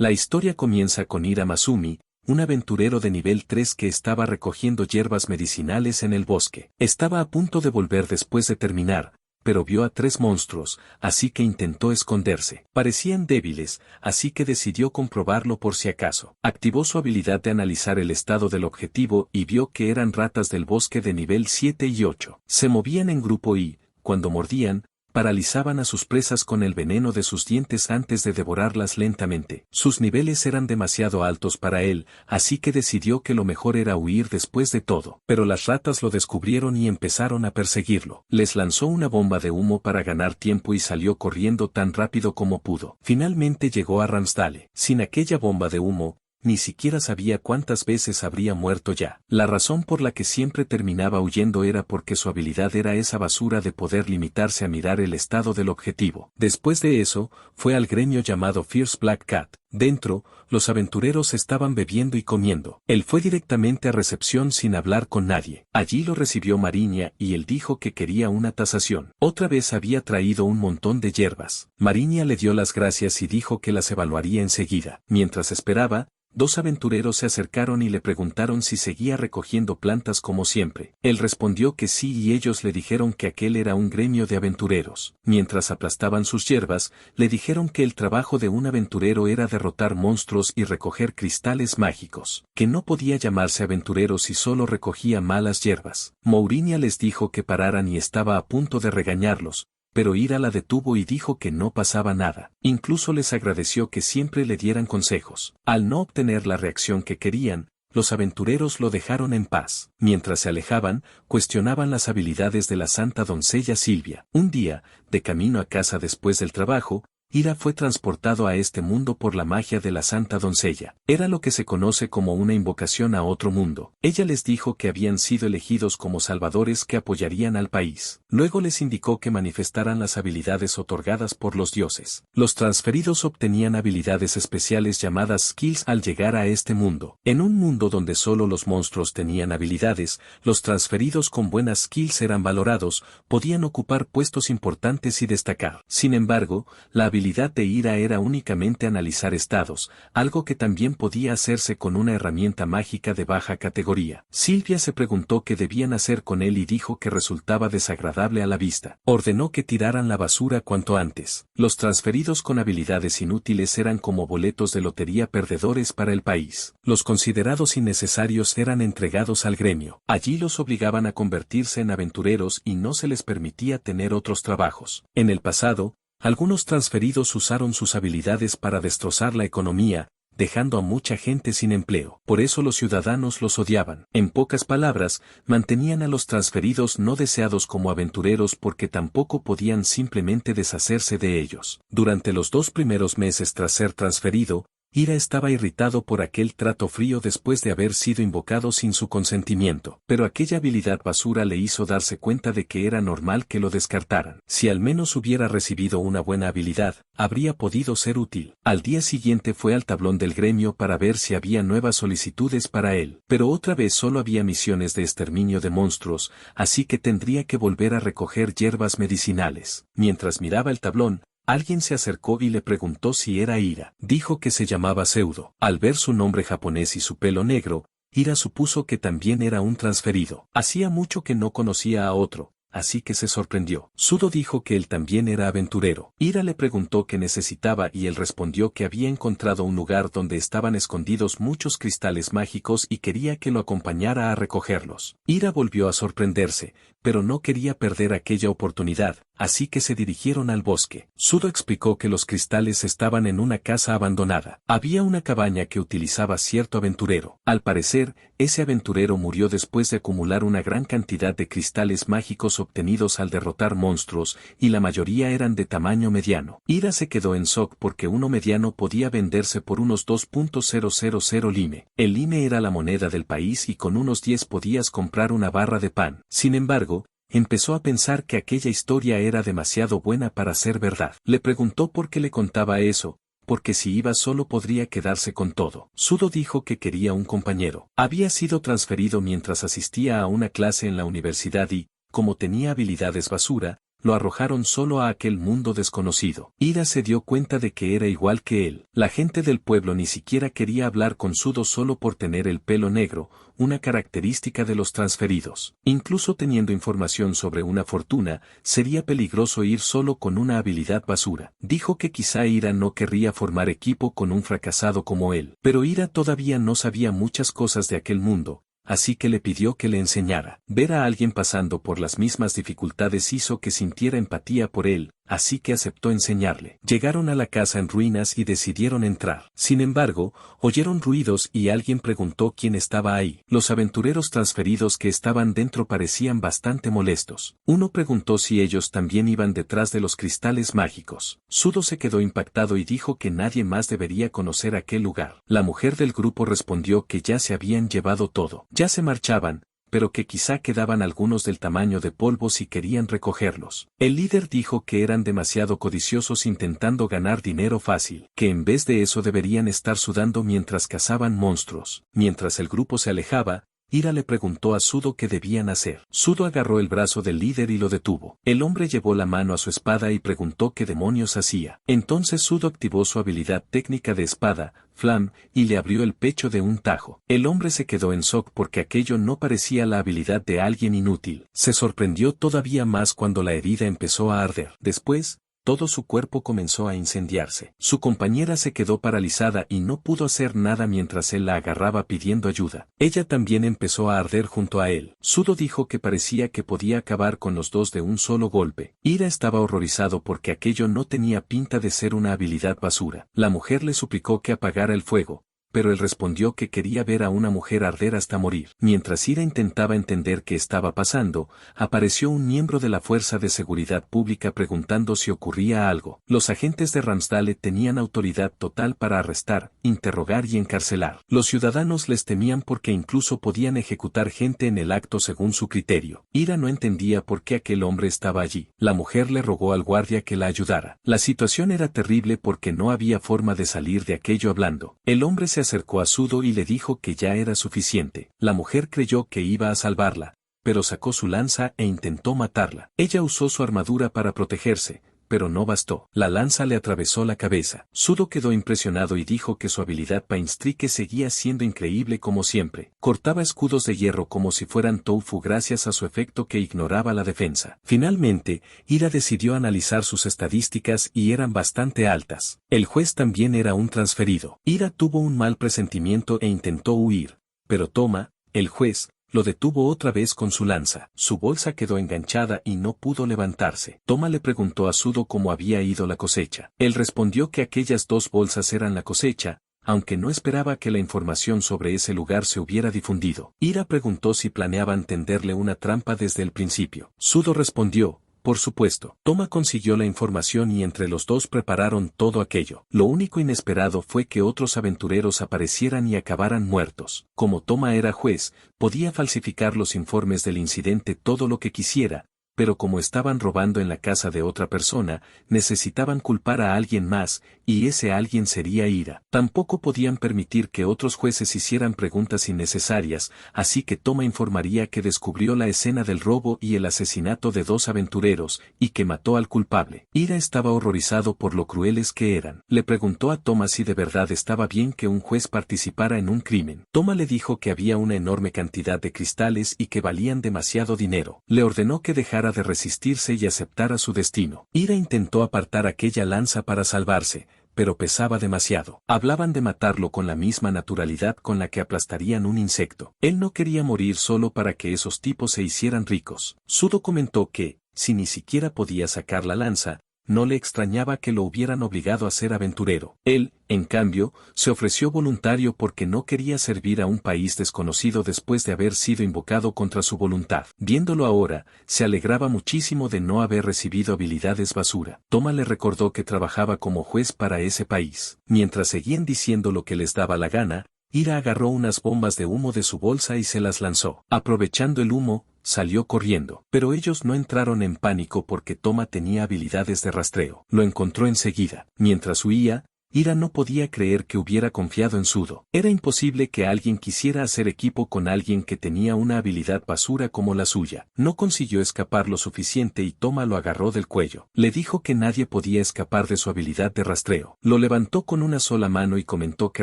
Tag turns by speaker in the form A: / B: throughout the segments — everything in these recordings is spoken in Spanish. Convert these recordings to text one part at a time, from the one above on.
A: La historia comienza con Ira Masumi, un aventurero de nivel 3 que estaba recogiendo hierbas medicinales en el bosque. Estaba a punto de volver después de terminar, pero vio a 3 monstruos, así que intentó esconderse. Parecían débiles, así que decidió comprobarlo por si acaso. Activó su habilidad de analizar el estado del objetivo y vio que eran ratas del bosque de nivel 7 y 8. Se movían en grupo y, cuando mordían, paralizaban a sus presas con el veneno de sus dientes antes de devorarlas lentamente. Sus niveles eran demasiado altos para él, así que decidió que lo mejor era huir después de todo. Pero las ratas lo descubrieron y empezaron a perseguirlo. Les lanzó una bomba de humo para ganar tiempo y salió corriendo tan rápido como pudo. Finalmente llegó a Ramsdale. Sin aquella bomba de humo, ni siquiera sabía cuántas veces habría muerto ya. La razón por la que siempre terminaba huyendo era porque su habilidad era esa basura de poder limitarse a mirar el estado del objetivo. Después de eso, fue al gremio llamado Fierce Black Cat. Dentro, los aventureros estaban bebiendo y comiendo. Él fue directamente a recepción sin hablar con nadie. Allí lo recibió Mariña y él dijo que quería una tasación. Otra vez había traído un montón de hierbas. Mariña le dio las gracias y dijo que las evaluaría enseguida. Mientras esperaba, 2 aventureros se acercaron y le preguntaron si seguía recogiendo plantas como siempre. Él respondió que sí y ellos le dijeron que aquel era un gremio de aventureros. Mientras aplastaban sus hierbas, le dijeron que el trabajo de un aventurero era derrotar monstruos y recoger cristales mágicos, que no podía llamarse aventurero si solo recogía malas hierbas. Mourinho les dijo que pararan y estaba a punto de regañarlos, pero Ira la detuvo y dijo que no pasaba nada. Incluso les agradeció que siempre le dieran consejos. Al no obtener la reacción que querían, los aventureros lo dejaron en paz. Mientras se alejaban, cuestionaban las habilidades de la santa doncella Silvia. Un día, de camino a casa después del trabajo, Ira fue transportado a este mundo por la magia de la santa doncella. Era lo que se conoce como una invocación a otro mundo. Ella les dijo que habían sido elegidos como salvadores que apoyarían al país. Luego les indicó que manifestaran las habilidades otorgadas por los dioses. Los transferidos obtenían habilidades especiales llamadas skills al llegar a este mundo. En un mundo donde solo los monstruos tenían habilidades, los transferidos con buenas skills eran valorados, podían ocupar puestos importantes y destacar. Sin embargo, la habilidad de Ira era únicamente analizar estados, algo que también podía hacerse con una herramienta mágica de baja categoría. Silvia se preguntó qué debían hacer con él y dijo que resultaba desagradable a la vista. Ordenó que tiraran la basura cuanto antes. Los transferidos con habilidades inútiles eran como boletos de lotería perdedores para el país. Los considerados innecesarios eran entregados al gremio. Allí los obligaban a convertirse en aventureros y no se les permitía tener otros trabajos. En el pasado, algunos transferidos usaron sus habilidades para destrozar la economía, dejando a mucha gente sin empleo. Por eso los ciudadanos los odiaban. En pocas palabras, mantenían a los transferidos no deseados como aventureros porque tampoco podían simplemente deshacerse de ellos. Durante los 2 primeros meses tras ser transferido, Ira estaba irritado por aquel trato frío después de haber sido invocado sin su consentimiento, pero aquella habilidad basura le hizo darse cuenta de que era normal que lo descartaran. Si al menos hubiera recibido una buena habilidad, habría podido ser útil. Al día siguiente fue al tablón del gremio para ver si había nuevas solicitudes para él, pero otra vez solo había misiones de exterminio de monstruos, así que tendría que volver a recoger hierbas medicinales. Mientras miraba el tablón, alguien se acercó y le preguntó si era Ira. Dijo que se llamaba Pseudo. Al ver su nombre japonés y su pelo negro, Ira supuso que también era un transferido. Hacía mucho que no conocía a otro, así que se sorprendió. Pseudo dijo que él también era aventurero. Ira le preguntó qué necesitaba y él respondió que había encontrado un lugar donde estaban escondidos muchos cristales mágicos y quería que lo acompañara a recogerlos. Ira volvió a sorprenderse, pero no quería perder aquella oportunidad, así que se dirigieron al bosque. Pseudo explicó que los cristales estaban en una casa abandonada. Había una cabaña que utilizaba cierto aventurero. Al parecer, ese aventurero murió después de acumular una gran cantidad de cristales mágicos obtenidos al derrotar monstruos, y la mayoría eran de tamaño mediano. Ira se quedó en shock porque uno mediano podía venderse por unos 2.000 lime. El lime era la moneda del país y con unos 10 podías comprar una barra de pan. Sin embargo, empezó a pensar que aquella historia era demasiado buena para ser verdad. Le preguntó por qué le contaba eso, porque si iba solo podría quedarse con todo. Pseudo dijo que quería un compañero. Había sido transferido mientras asistía a una clase en la universidad y, como tenía habilidades basura, lo arrojaron solo a aquel mundo desconocido. Ira se dio cuenta de que era igual que él. La gente del pueblo ni siquiera quería hablar con Sudo solo por tener el pelo negro, una característica de los transferidos. Incluso teniendo información sobre una fortuna, sería peligroso ir solo con una habilidad basura. Dijo que quizá Ira no querría formar equipo con un fracasado como él. Pero Ira todavía no sabía muchas cosas de aquel mundo, así que le pidió que le enseñara. Ver a alguien pasando por las mismas dificultades hizo que sintiera empatía por él, así que aceptó enseñarle. Llegaron a la casa en ruinas y decidieron entrar. Sin embargo, oyeron ruidos y alguien preguntó quién estaba ahí. Los aventureros transferidos que estaban dentro parecían bastante molestos. Uno preguntó si ellos también iban detrás de los cristales mágicos. Sudo se quedó impactado y dijo que nadie más debería conocer aquel lugar. La mujer del grupo respondió que ya se habían llevado todo. Ya se marchaban, pero que quizá quedaban algunos del tamaño de polvo si querían recogerlos. El líder dijo que eran demasiado codiciosos intentando ganar dinero fácil, que en vez de eso deberían estar sudando mientras cazaban monstruos. Mientras el grupo se alejaba, Ira le preguntó a Sudo qué debían hacer. Sudo agarró el brazo del líder y lo detuvo. El hombre llevó la mano a su espada y preguntó qué demonios hacía. Entonces Sudo activó su habilidad técnica de espada, Flam, y le abrió el pecho de un tajo. El hombre se quedó en shock porque aquello no parecía la habilidad de alguien inútil. Se sorprendió todavía más cuando la herida empezó a arder. Después, todo su cuerpo comenzó a incendiarse. Su compañera se quedó paralizada y no pudo hacer nada mientras él la agarraba pidiendo ayuda. Ella también empezó a arder junto a él. Sudo dijo que parecía que podía acabar con los dos de un solo golpe. Ira estaba horrorizado porque aquello no tenía pinta de ser una habilidad basura. La mujer le suplicó que apagara el fuego, pero él respondió que quería ver a una mujer arder hasta morir. Mientras Ira intentaba entender qué estaba pasando, apareció un miembro de la Fuerza de Seguridad Pública preguntando si ocurría algo. Los agentes de Ramsdale tenían autoridad total para arrestar, interrogar y encarcelar. Los ciudadanos les temían porque incluso podían ejecutar gente en el acto según su criterio. Ira no entendía por qué aquel hombre estaba allí. La mujer le rogó al guardia que la ayudara. La situación era terrible porque no había forma de salir de aquello hablando. El hombre se acercó a Sudo y le dijo que ya era suficiente. La mujer creyó que iba a salvarla, pero sacó su lanza e intentó matarla. Ella usó su armadura para protegerse, pero no bastó. La lanza le atravesó la cabeza. Sudo quedó impresionado y dijo que su habilidad Painstrike seguía siendo increíble como siempre. Cortaba escudos de hierro como si fueran tofu gracias a su efecto que ignoraba la defensa. Finalmente, Ira decidió analizar sus estadísticas y eran bastante altas. El juez también era un transferido. Ira tuvo un mal presentimiento e intentó huir, pero Toma, el juez, lo detuvo otra vez con su lanza. Su bolsa quedó enganchada y no pudo levantarse. Toma le preguntó a Sudo cómo había ido la cosecha. Él respondió que aquellas dos bolsas eran la cosecha, aunque no esperaba que la información sobre ese lugar se hubiera difundido. Ira preguntó si planeaban tenderle una trampa desde el principio. Sudo respondió: por supuesto. Toma consiguió la información y entre los dos prepararon todo aquello. Lo único inesperado fue que otros aventureros aparecieran y acabaran muertos. Como Toma era juez, podía falsificar los informes del incidente todo lo que quisiera, pero como estaban robando en la casa de otra persona, necesitaban culpar a alguien más, y ese alguien sería Ira. Tampoco podían permitir que otros jueces hicieran preguntas innecesarias, así que Toma informaría que descubrió la escena del robo y el asesinato de dos aventureros, y que mató al culpable. Ira estaba horrorizado por lo crueles que eran. Le preguntó a Toma si de verdad estaba bien que un juez participara en un crimen. Toma le dijo que había una enorme cantidad de cristales y que valían demasiado dinero. Le ordenó que dejara de resistirse y aceptara su destino. Ira intentó apartar aquella lanza para salvarse, pero pesaba demasiado. Hablaban de matarlo con la misma naturalidad con la que aplastarían un insecto. Él no quería morir solo para que esos tipos se hicieran ricos. Sudo comentó que, si ni siquiera podía sacar la lanza, no le extrañaba que lo hubieran obligado a ser aventurero. Él, en cambio, se ofreció voluntario porque no quería servir a un país desconocido después de haber sido invocado contra su voluntad. Viéndolo ahora, se alegraba muchísimo de no haber recibido habilidades basura. Toma le recordó que trabajaba como juez para ese país. Mientras seguían diciendo lo que les daba la gana, Ira agarró unas bombas de humo de su bolsa y se las lanzó. Aprovechando el humo, salió corriendo. Pero ellos no entraron en pánico porque Toma tenía habilidades de rastreo. Lo encontró enseguida. Mientras huía, Ira no podía creer que hubiera confiado en Sudo. Era imposible que alguien quisiera hacer equipo con alguien que tenía una habilidad basura como la suya. No consiguió escapar lo suficiente y Toma lo agarró del cuello. Le dijo que nadie podía escapar de su habilidad de rastreo. Lo levantó con una sola mano y comentó que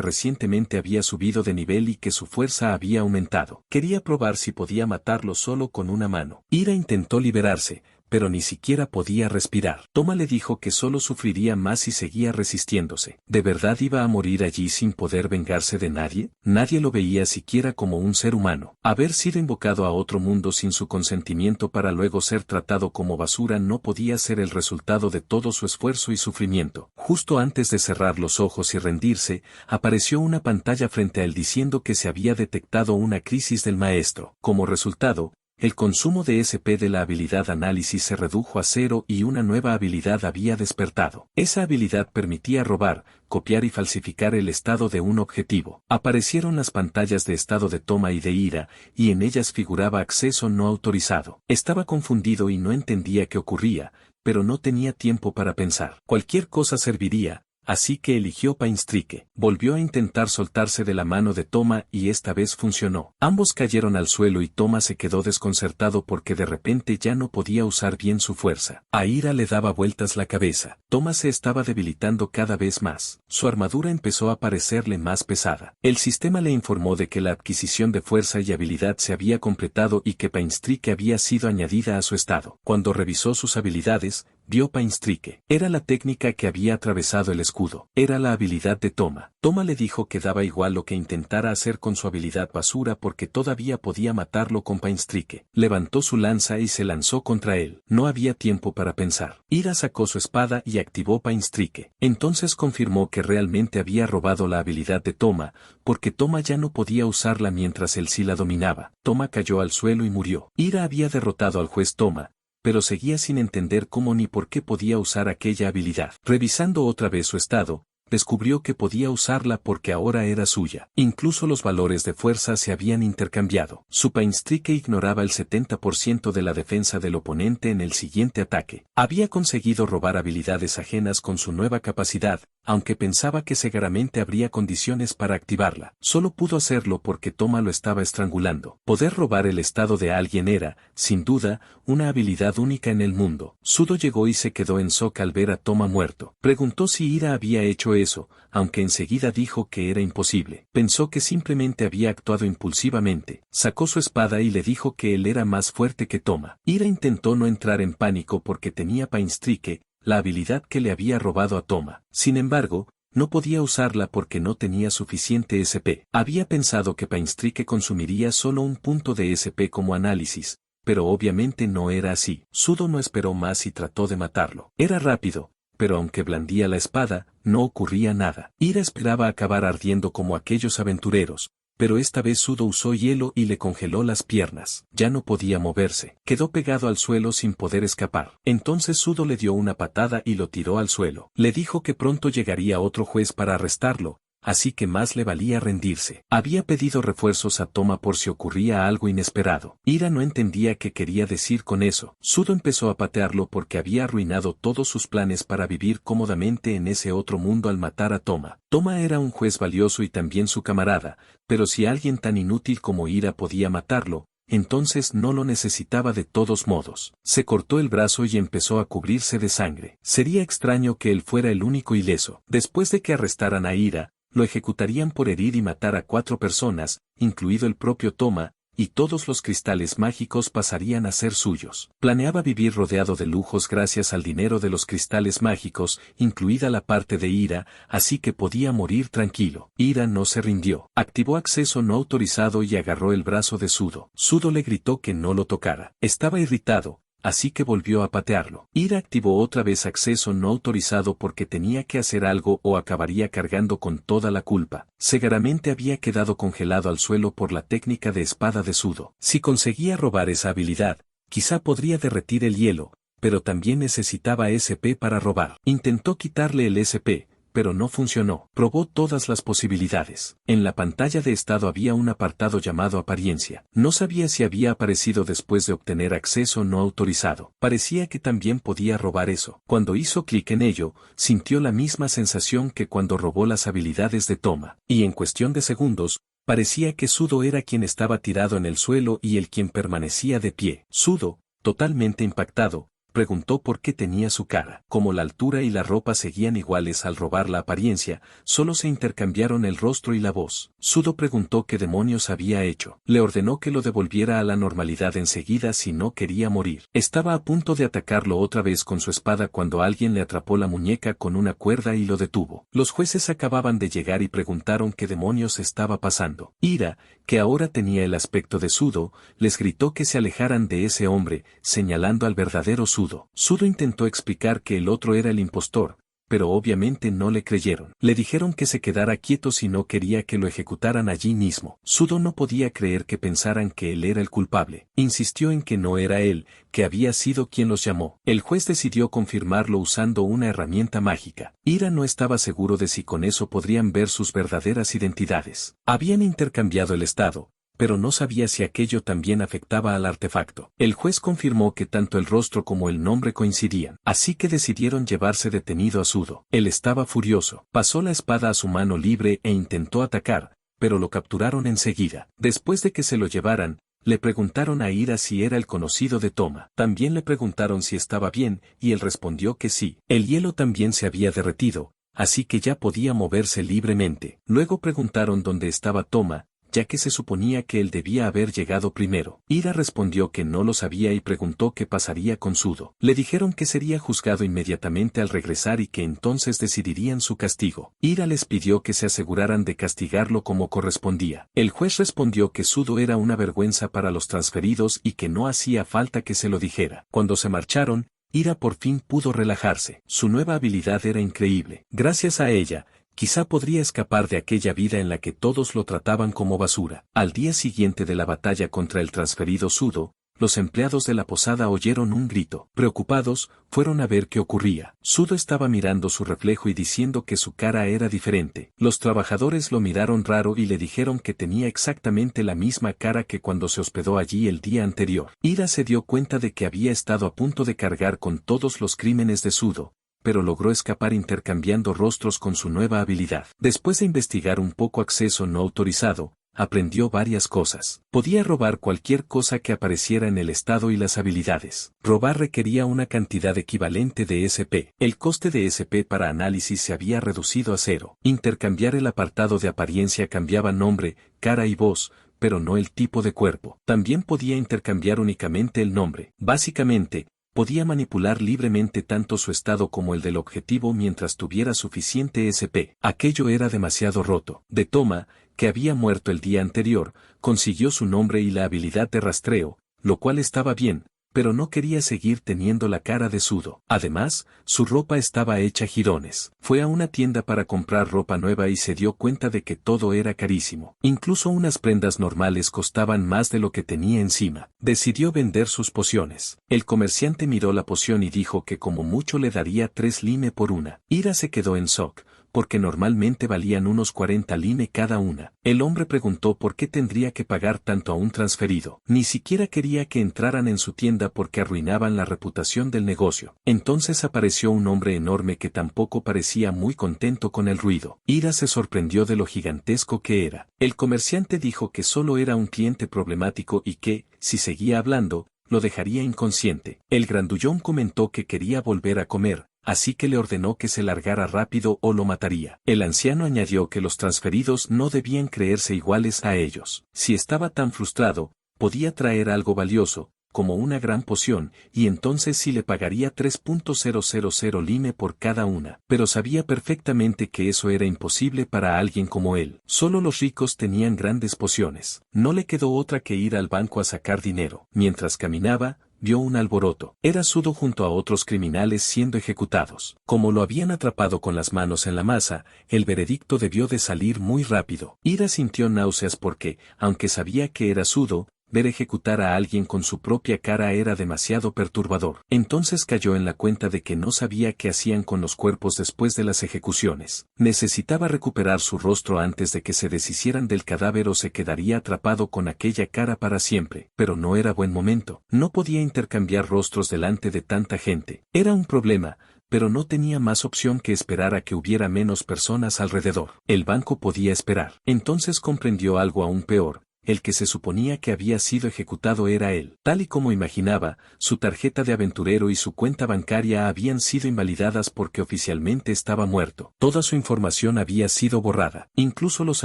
A: recientemente había subido de nivel y que su fuerza había aumentado. Quería probar si podía matarlo solo con una mano. Ira intentó liberarse, pero ni siquiera podía respirar. Toma le dijo que solo sufriría más si seguía resistiéndose. ¿De verdad iba a morir allí sin poder vengarse de nadie? Nadie lo veía siquiera como un ser humano. Haber sido invocado a otro mundo sin su consentimiento para luego ser tratado como basura no podía ser el resultado de todo su esfuerzo y sufrimiento. Justo antes de cerrar los ojos y rendirse, apareció una pantalla frente a él diciendo que se había detectado una crisis del maestro. Como resultado, el consumo de SP de la habilidad análisis se redujo a 0 y una nueva habilidad había despertado. Esa habilidad permitía robar, copiar y falsificar el estado de un objetivo. Aparecieron las pantallas de estado de Toma y de Ira, y en ellas figuraba acceso no autorizado. Estaba confundido y no entendía qué ocurría, pero no tenía tiempo para pensar. Cualquier cosa serviría. Así que eligió Painstrike. Volvió a intentar soltarse de la mano de Toma y esta vez funcionó. Ambos cayeron al suelo y Toma se quedó desconcertado porque de repente ya no podía usar bien su fuerza. A Ira le daba vueltas la cabeza. Toma se estaba debilitando cada vez más. Su armadura empezó a parecerle más pesada. El sistema le informó de que la adquisición de fuerza y habilidad se había completado y que Painstrike había sido añadida a su estado. Cuando revisó sus habilidades, vio Painstrike. Era la técnica que había atravesado el escudo. Era la habilidad de Toma. Toma le dijo que daba igual lo que intentara hacer con su habilidad basura porque todavía podía matarlo con Painstrike. Levantó su lanza y se lanzó contra él. No había tiempo para pensar. Ira sacó su espada y activó Painstrike. Entonces confirmó que realmente había robado la habilidad de Toma, porque Toma ya no podía usarla mientras él sí la dominaba. Toma cayó al suelo y murió. Ira había derrotado al juez Toma, pero seguía sin entender cómo ni por qué podía usar aquella habilidad. Revisando otra vez su estado, descubrió que podía usarla porque ahora era suya. Incluso los valores de fuerza se habían intercambiado. Su Painstrike ignoraba el 70% de la defensa del oponente en el siguiente ataque. Había conseguido robar habilidades ajenas con su nueva capacidad, aunque pensaba que seguramente habría condiciones para activarla. Solo pudo hacerlo porque Toma lo estaba estrangulando. Poder robar el estado de alguien era, sin duda, una habilidad única en el mundo. Sudo llegó y se quedó en shock al ver a Toma muerto. Preguntó si Ira había hecho eso, aunque enseguida dijo que era imposible. Pensó que simplemente había actuado impulsivamente. Sacó su espada y le dijo que él era más fuerte que Toma. Ira intentó no entrar en pánico porque tenía Painstrike, la habilidad que le había robado a Toma. Sin embargo, no podía usarla porque no tenía suficiente SP. Había pensado que Painstrike consumiría solo un punto de SP como análisis, pero obviamente no era así. Sudo no esperó más y trató de matarlo. Era rápido, pero aunque blandía la espada, no ocurría nada. Ira esperaba acabar ardiendo como aquellos aventureros, pero esta vez Sudo usó hielo y le congeló las piernas. Ya no podía moverse. Quedó pegado al suelo sin poder escapar. Entonces Sudo le dio una patada y lo tiró al suelo. Le dijo que pronto llegaría otro juez para arrestarlo, así que más le valía rendirse. Había pedido refuerzos a Toma por si ocurría algo inesperado. Ira no entendía qué quería decir con eso. Sudo empezó a patearlo porque había arruinado todos sus planes para vivir cómodamente en ese otro mundo al matar a Toma. Toma era un juez valioso y también su camarada, pero si alguien tan inútil como Ira podía matarlo, entonces no lo necesitaba de todos modos. Se cortó el brazo y empezó a cubrirse de sangre. Sería extraño que él fuera el único ileso. Después de que arrestaran a Ira, lo ejecutarían por herir y matar a 4 personas, incluido el propio Toma, y todos los cristales mágicos pasarían a ser suyos. Planeaba vivir rodeado de lujos gracias al dinero de los cristales mágicos, incluida la parte de Ira, así que podía morir tranquilo. Ira no se rindió. Activó acceso no autorizado y agarró el brazo de Sudo. Sudo le gritó que no lo tocara. Estaba irritado, así que volvió a patearlo. Ira activó otra vez acceso no autorizado porque tenía que hacer algo o acabaría cargando con toda la culpa. Seguramente había quedado congelado al suelo por la técnica de espada de Sudo. Si conseguía robar esa habilidad, quizá podría derretir el hielo, pero también necesitaba SP para robar. Intentó quitarle el SP, pero no funcionó. Probó todas las posibilidades. En la pantalla de estado había un apartado llamado apariencia. No sabía si había aparecido después de obtener acceso no autorizado. Parecía que también podía robar eso. Cuando hizo clic en ello, sintió la misma sensación que cuando robó las habilidades de Toma. Y en cuestión de segundos, parecía que Sudo era quien estaba tirado en el suelo y el quien permanecía de pie. Sudo, totalmente impactado, preguntó por qué tenía su cara. Como la altura y la ropa seguían iguales al robar la apariencia, solo se intercambiaron el rostro y la voz. Sudo preguntó qué demonios había hecho. Le ordenó que lo devolviera a la normalidad enseguida si no quería morir. Estaba a punto de atacarlo otra vez con su espada cuando alguien le atrapó la muñeca con una cuerda y lo detuvo. Los jueces acababan de llegar y preguntaron qué demonios estaba pasando. Ira, que ahora tenía el aspecto de Sudo, les gritó que se alejaran de ese hombre, señalando al verdadero Sudo. Sudo intentó explicar que el otro era el impostor, pero obviamente no le creyeron. Le dijeron que se quedara quieto si no quería que lo ejecutaran allí mismo. Sudo no podía creer que pensaran que él era el culpable. Insistió en que no era él, que había sido quien los llamó. El juez decidió confirmarlo usando una herramienta mágica. Ira no estaba seguro de si con eso podrían ver sus verdaderas identidades. Habían intercambiado el estado, pero no sabía si aquello también afectaba al artefacto. El juez confirmó que tanto el rostro como el nombre coincidían, así que decidieron llevarse detenido a Sudo. Él estaba furioso. Pasó la espada a su mano libre e intentó atacar, pero lo capturaron enseguida. Después de que se lo llevaran, le preguntaron a Ira si era el conocido de Toma. También le preguntaron si estaba bien, y él respondió que sí. El hielo también se había derretido, así que ya podía moverse libremente. Luego preguntaron dónde estaba Toma, ya que se suponía que él debía haber llegado primero. Ira respondió que no lo sabía y preguntó qué pasaría con Sudo. Le dijeron que sería juzgado inmediatamente al regresar y que entonces decidirían su castigo. Ira les pidió que se aseguraran de castigarlo como correspondía. El juez respondió que Sudo era una vergüenza para los transferidos y que no hacía falta que se lo dijera. Cuando se marcharon, Ira por fin pudo relajarse. Su nueva habilidad era increíble. Gracias a ella, quizá podría escapar de aquella vida en la que todos lo trataban como basura. Al día siguiente de la batalla contra el transferido Sudo, los empleados de la posada oyeron un grito. Preocupados, fueron a ver qué ocurría. Sudo estaba mirando su reflejo y diciendo que su cara era diferente. Los trabajadores lo miraron raro y le dijeron que tenía exactamente la misma cara que cuando se hospedó allí el día anterior. Ira se dio cuenta de que había estado a punto de cargar con todos los crímenes de Sudo, pero logró escapar intercambiando rostros con su nueva habilidad. Después de investigar un poco acceso no autorizado, aprendió varias cosas. Podía robar cualquier cosa que apareciera en el estado y las habilidades. Robar requería una cantidad equivalente de SP. El coste de SP para análisis se había reducido a 0. Intercambiar el apartado de apariencia cambiaba nombre, cara y voz, pero no el tipo de cuerpo. También podía intercambiar únicamente el nombre. Básicamente, podía manipular libremente tanto su estado como el del objetivo mientras tuviera suficiente SP. Aquello era demasiado roto. De Toma, que había muerto el día anterior, consiguió su nombre y la habilidad de rastreo, lo cual estaba bien, pero no quería seguir teniendo la cara de Sudo. Además, su ropa estaba hecha jirones. Fue a una tienda para comprar ropa nueva y se dio cuenta de que todo era carísimo. Incluso unas prendas normales costaban más de lo que tenía encima. Decidió vender sus pociones. El comerciante miró la poción y dijo que como mucho le daría 3 lime por una. Ira se quedó en shock, porque normalmente valían unos 40 lime cada una. El hombre preguntó por qué tendría que pagar tanto a un transferido. Ni siquiera quería que entraran en su tienda porque arruinaban la reputación del negocio. Entonces apareció un hombre enorme que tampoco parecía muy contento con el ruido. Ira se sorprendió de lo gigantesco que era. El comerciante dijo que solo era un cliente problemático y que, si seguía hablando, lo dejaría inconsciente. El grandullón comentó que quería volver a comer, así que le ordenó que se largara rápido o lo mataría. El anciano añadió que los transferidos no debían creerse iguales a ellos. Si estaba tan frustrado, podía traer algo valioso, como una gran poción, y entonces sí le pagaría 3.000 lime por cada una. Pero sabía perfectamente que eso era imposible para alguien como él. Solo los ricos tenían grandes pociones. No le quedó otra que ir al banco a sacar dinero. Mientras caminaba, vio un alboroto. Era Sudo junto a otros criminales siendo ejecutados. Como lo habían atrapado con las manos en la masa, el veredicto debió de salir muy rápido. Ira sintió náuseas porque, aunque sabía que era Sudo, ver ejecutar a alguien con su propia cara era demasiado perturbador. Entonces cayó en la cuenta de que no sabía qué hacían con los cuerpos después de las ejecuciones. Necesitaba recuperar su rostro antes de que se deshicieran del cadáver o se quedaría atrapado con aquella cara para siempre. Pero no era buen momento. No podía intercambiar rostros delante de tanta gente. Era un problema, pero no tenía más opción que esperar a que hubiera menos personas alrededor. El banco podía esperar. Entonces comprendió algo aún peor. El que se suponía que había sido ejecutado era él. Tal y como imaginaba, su tarjeta de aventurero y su cuenta bancaria habían sido invalidadas porque oficialmente estaba muerto. Toda su información había sido borrada. Incluso los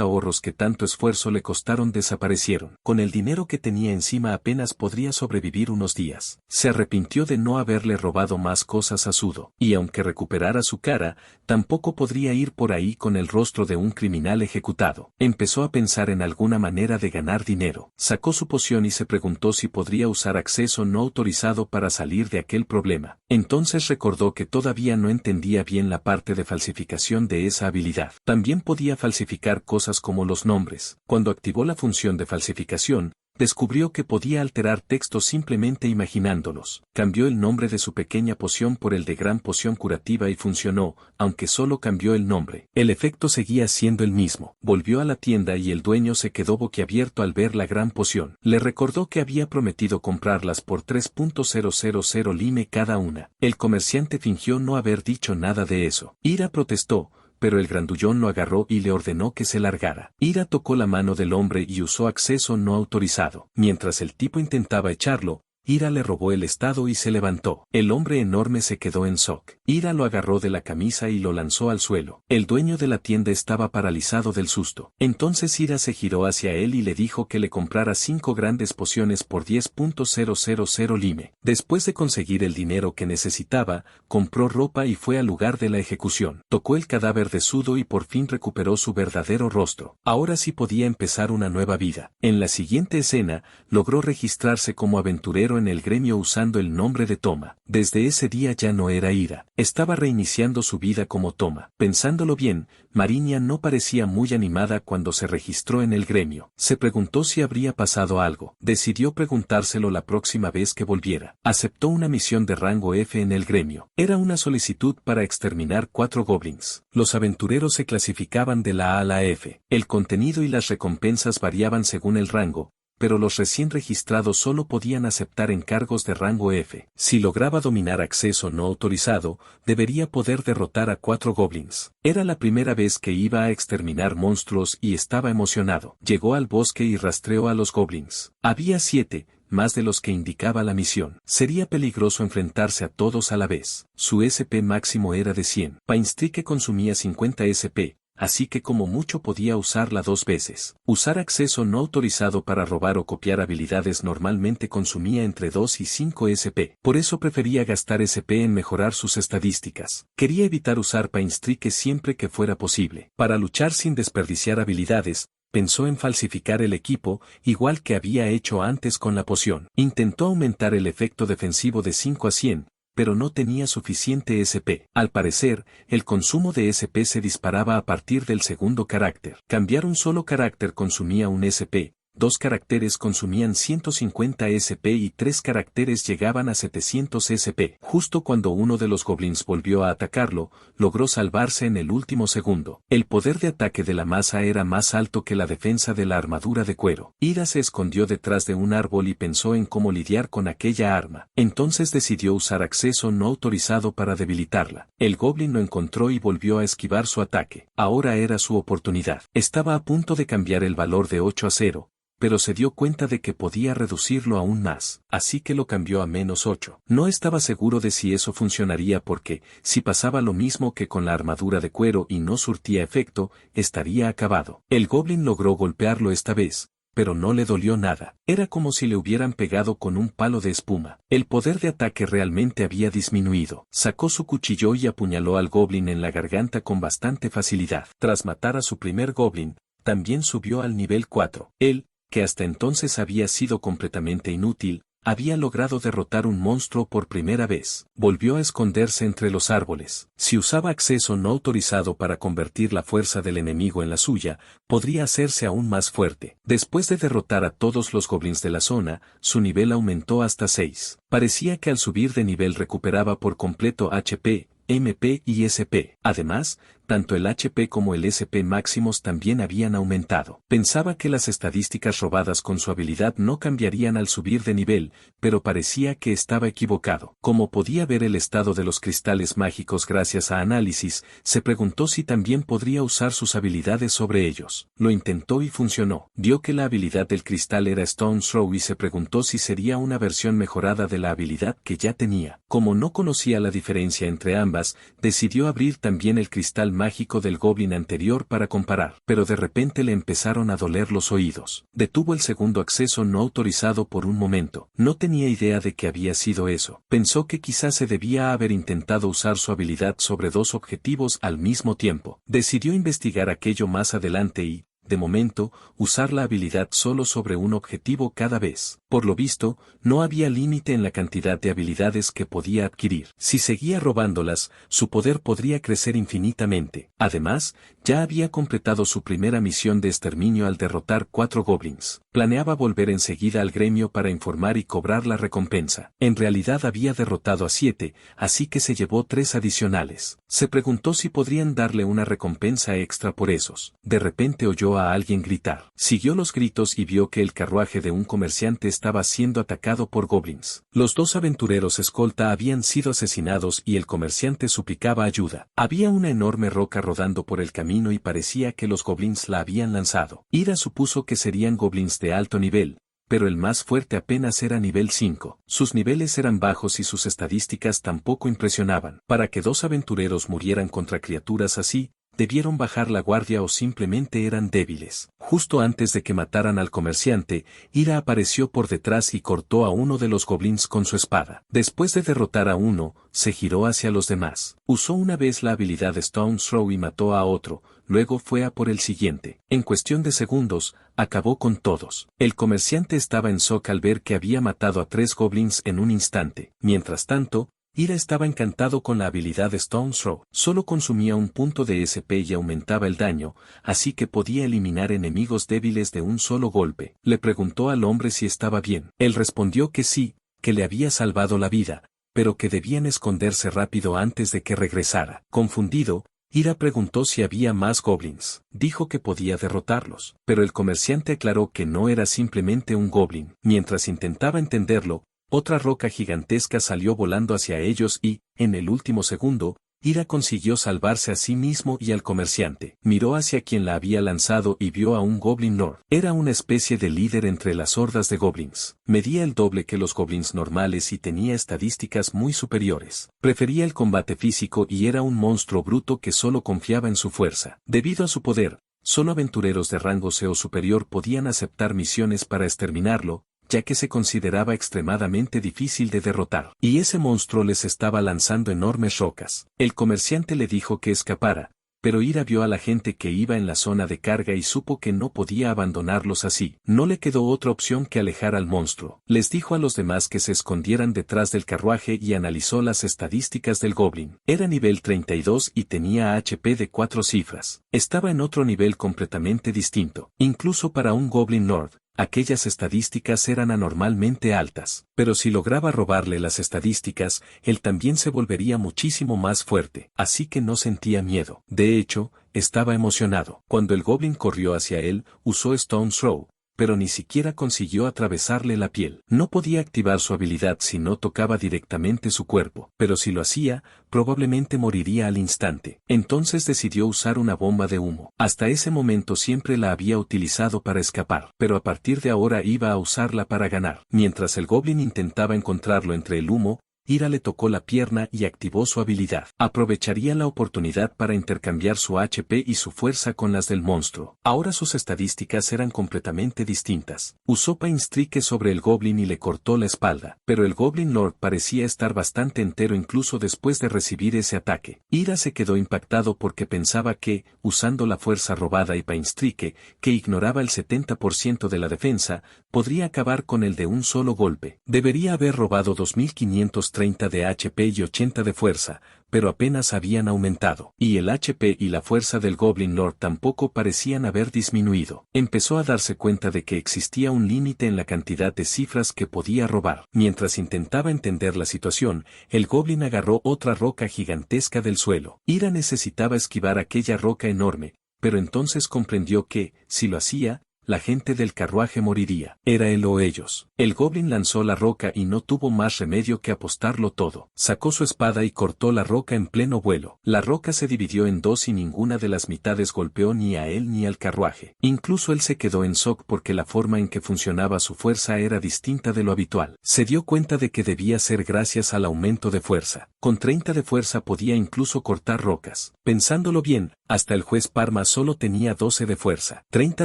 A: ahorros que tanto esfuerzo le costaron desaparecieron. Con el dinero que tenía encima apenas podría sobrevivir unos días. Se arrepintió de no haberle robado más cosas a Sudo. Y aunque recuperara su cara, tampoco podría ir por ahí con el rostro de un criminal ejecutado. Empezó a pensar en alguna manera de ganar dinero. Sacó su poción y se preguntó si podría usar acceso no autorizado para salir de aquel problema. Entonces recordó que todavía no entendía bien la parte de falsificación de esa habilidad. También podía falsificar cosas como los nombres. Cuando activó la función de falsificación, descubrió que podía alterar textos simplemente imaginándolos. Cambió el nombre de su pequeña poción por el de gran poción curativa y funcionó, aunque solo cambió el nombre. El efecto seguía siendo el mismo. Volvió a la tienda y el dueño se quedó boquiabierto al ver la gran poción. Le recordó que había prometido comprarlas por 3.000 lime cada una. El comerciante fingió no haber dicho nada de eso. Ira protestó, pero el grandullón lo agarró y le ordenó que se largara. Ira tocó la mano del hombre y usó acceso no autorizado. Mientras el tipo intentaba echarlo, Ira le robó el estado y se levantó. El hombre enorme se quedó en shock. Ira lo agarró de la camisa y lo lanzó al suelo. El dueño de la tienda estaba paralizado del susto. Entonces Ira se giró hacia él y le dijo que le comprara 5 grandes pociones por 10.000 lime. Después de conseguir el dinero que necesitaba, compró ropa y fue al lugar de la ejecución. Tocó el cadáver de Sudo y por fin recuperó su verdadero rostro. Ahora sí podía empezar una nueva vida. En la siguiente escena, logró registrarse como aventurero en el gremio usando el nombre de Toma. Desde ese día ya no era Ira, estaba reiniciando su vida como Toma. Pensándolo bien, Marinia no parecía muy animada cuando se registró en el gremio. Se preguntó si habría pasado algo. Decidió preguntárselo la próxima vez que volviera. Aceptó una misión de rango F en el gremio. Era una solicitud para exterminar 4 goblins. Los aventureros se clasificaban de la A a la F. El contenido y las recompensas variaban según el rango, pero los recién registrados solo podían aceptar encargos de rango F. Si lograba dominar acceso no autorizado, debería poder derrotar a 4 goblins. Era la primera vez que iba a exterminar monstruos y estaba emocionado. Llegó al bosque y rastreó a los goblins. Había 7, más de los que indicaba la misión. Sería peligroso enfrentarse a todos a la vez. Su SP máximo era de 100. Painstrike consumía 50 SP. Así que como mucho podía usarla 2 veces. Usar acceso no autorizado para robar o copiar habilidades normalmente consumía entre 2 y 5 SP. Por eso prefería gastar SP en mejorar sus estadísticas. Quería evitar usar Painstrike siempre que fuera posible. Para luchar sin desperdiciar habilidades, pensó en falsificar el equipo, igual que había hecho antes con la poción. Intentó aumentar el efecto defensivo de 5 a 100, pero no tenía suficiente SP. Al parecer, el consumo de SP se disparaba a partir del segundo carácter. Cambiar un solo carácter consumía un SP, 2 caracteres consumían 150 SP y 3 caracteres llegaban a 700 SP. Justo cuando uno de los goblins volvió a atacarlo, logró salvarse en el último segundo. El poder de ataque de la masa era más alto que la defensa de la armadura de cuero. Ira se escondió detrás de un árbol y pensó en cómo lidiar con aquella arma. Entonces decidió usar acceso no autorizado para debilitarla. El goblin lo encontró y volvió a esquivar su ataque. Ahora era su oportunidad. Estaba a punto de cambiar el valor de 8 a 0. Pero se dio cuenta de que podía reducirlo aún más, así que lo cambió a -8. No estaba seguro de si eso funcionaría porque, si pasaba lo mismo que con la armadura de cuero y no surtía efecto, estaría acabado. El goblin logró golpearlo esta vez, pero no le dolió nada. Era como si le hubieran pegado con un palo de espuma. El poder de ataque realmente había disminuido. Sacó su cuchillo y apuñaló al goblin en la garganta con bastante facilidad. Tras matar a su primer goblin, también subió al nivel 4. Él, que hasta entonces había sido completamente inútil, había logrado derrotar un monstruo por primera vez. Volvió a esconderse entre los árboles. Si usaba acceso no autorizado para convertir la fuerza del enemigo en la suya, podría hacerse aún más fuerte. Después de derrotar a todos los goblins de la zona, su nivel aumentó hasta 6. Parecía que al subir de nivel recuperaba por completo HP, MP y SP. Además, tanto el HP como el SP máximos también habían aumentado. Pensaba que las estadísticas robadas con su habilidad no cambiarían al subir de nivel, pero parecía que estaba equivocado. Como podía ver el estado de los cristales mágicos gracias a análisis, se preguntó si también podría usar sus habilidades sobre ellos. Lo intentó y funcionó. Vio que la habilidad del cristal era Stone Throw y se preguntó si sería una versión mejorada de la habilidad que ya tenía. Como no conocía la diferencia entre ambas, decidió abrir también el cristal mágico del goblin anterior para comparar, pero de repente le empezaron a doler los oídos. Detuvo el segundo acceso no autorizado por un momento. No tenía idea de que había sido eso. Pensó que quizás se debía haber intentado usar su habilidad sobre dos objetivos al mismo tiempo. Decidió investigar aquello más adelante y, de momento, usar la habilidad solo sobre un objetivo cada vez. Por lo visto, no había límite en la cantidad de habilidades que podía adquirir. Si seguía robándolas, su poder podría crecer infinitamente. Además, ya había completado su primera misión de exterminio al derrotar 4 goblins. Planeaba volver enseguida al gremio para informar y cobrar la recompensa. En realidad había derrotado a 7, así que se llevó 3 adicionales. Se preguntó si podrían darle una recompensa extra por esos. De repente oyó a alguien gritar. Siguió los gritos y vio que el carruaje de un comerciante estaba siendo atacado por goblins. Los 2 aventureros escolta habían sido asesinados y el comerciante suplicaba ayuda. Había una enorme roca rodando por el camino y parecía que los goblins la habían lanzado. Ira supuso que serían goblins de alto nivel, pero el más fuerte apenas era nivel 5. Sus niveles eran bajos y sus estadísticas tampoco impresionaban. Para que 2 aventureros murieran contra criaturas así, debieron bajar la guardia o simplemente eran débiles. Justo antes de que mataran al comerciante, Ira apareció por detrás y cortó a uno de los goblins con su espada. Después de derrotar a uno, se giró hacia los demás. Usó una vez la habilidad Stone Throw y mató a otro, luego fue a por el siguiente. En cuestión de segundos, acabó con todos. El comerciante estaba en shock al ver que había matado a 3 goblins en un instante. Mientras tanto, Ira estaba encantado con la habilidad Stone Throw. Solo consumía un punto de SP y aumentaba el daño, así que podía eliminar enemigos débiles de un solo golpe. Le preguntó al hombre si estaba bien. Él respondió que sí, que le había salvado la vida, pero que debían esconderse rápido antes de que regresara. Confundido, Ira preguntó si había más goblins. Dijo que podía derrotarlos, pero el comerciante aclaró que no era simplemente un goblin. Mientras intentaba entenderlo, otra roca gigantesca salió volando hacia ellos y, en el último segundo, Ira consiguió salvarse a sí mismo y al comerciante. Miró hacia quien la había lanzado y vio a un Goblin Lord. Era una especie de líder entre las hordas de goblins. Medía el doble que los goblins normales y tenía estadísticas muy superiores. Prefería el combate físico y era un monstruo bruto que solo confiaba en su fuerza. Debido a su poder, solo aventureros de rango C o superior podían aceptar misiones para exterminarlo, ya que se consideraba extremadamente difícil de derrotar. Y ese monstruo les estaba lanzando enormes rocas. El comerciante le dijo que escapara, pero Ira vio a la gente que iba en la zona de carga y supo que no podía abandonarlos así. No le quedó otra opción que alejar al monstruo. Les dijo a los demás que se escondieran detrás del carruaje y analizó las estadísticas del goblin. Era nivel 32 y tenía HP de 4 cifras. Estaba en otro nivel completamente distinto. Incluso para un Goblin Lord, aquellas estadísticas eran anormalmente altas, pero si lograba robarle las estadísticas, él también se volvería muchísimo más fuerte, así que no sentía miedo. De hecho, estaba emocionado. Cuando el goblin corrió hacia él, usó Stone Throw, pero ni siquiera consiguió atravesarle la piel. No podía activar su habilidad si no tocaba directamente su cuerpo, pero si lo hacía, probablemente moriría al instante. Entonces decidió usar una bomba de humo. Hasta ese momento siempre la había utilizado para escapar, pero a partir de ahora iba a usarla para ganar. Mientras el goblin intentaba encontrarlo entre el humo, Ira le tocó la pierna y activó su habilidad. Aprovecharía la oportunidad para intercambiar su HP y su fuerza con las del monstruo. Ahora sus estadísticas eran completamente distintas. Usó Pain Strike sobre el Goblin y le cortó la espalda, pero el Goblin Lord parecía estar bastante entero incluso después de recibir ese ataque. Ira se quedó impactado porque pensaba que, usando la fuerza robada y Pain Strike, que ignoraba el 70% de la defensa, podría acabar con el de un solo golpe. Debería haber robado 2530 de HP y 80 de fuerza, pero apenas habían aumentado, y el HP y la fuerza del Goblin Lord tampoco parecían haber disminuido. Empezó a darse cuenta de que existía un límite en la cantidad de cifras que podía robar. Mientras intentaba entender la situación, el Goblin agarró otra roca gigantesca del suelo. Ira necesitaba esquivar aquella roca enorme, pero entonces comprendió que, si lo hacía, la gente del carruaje moriría. Era él o ellos. El Goblin lanzó la roca y no tuvo más remedio que apostarlo todo. Sacó su espada y cortó la roca en pleno vuelo. La roca se dividió en dos y ninguna de las mitades golpeó ni a él ni al carruaje. Incluso él se quedó en shock porque la forma en que funcionaba su fuerza era distinta de lo habitual. Se dio cuenta de que debía ser gracias al aumento de fuerza. Con 30 de fuerza podía incluso cortar rocas. Pensándolo bien, hasta el juez Parma solo tenía 12 de fuerza. 30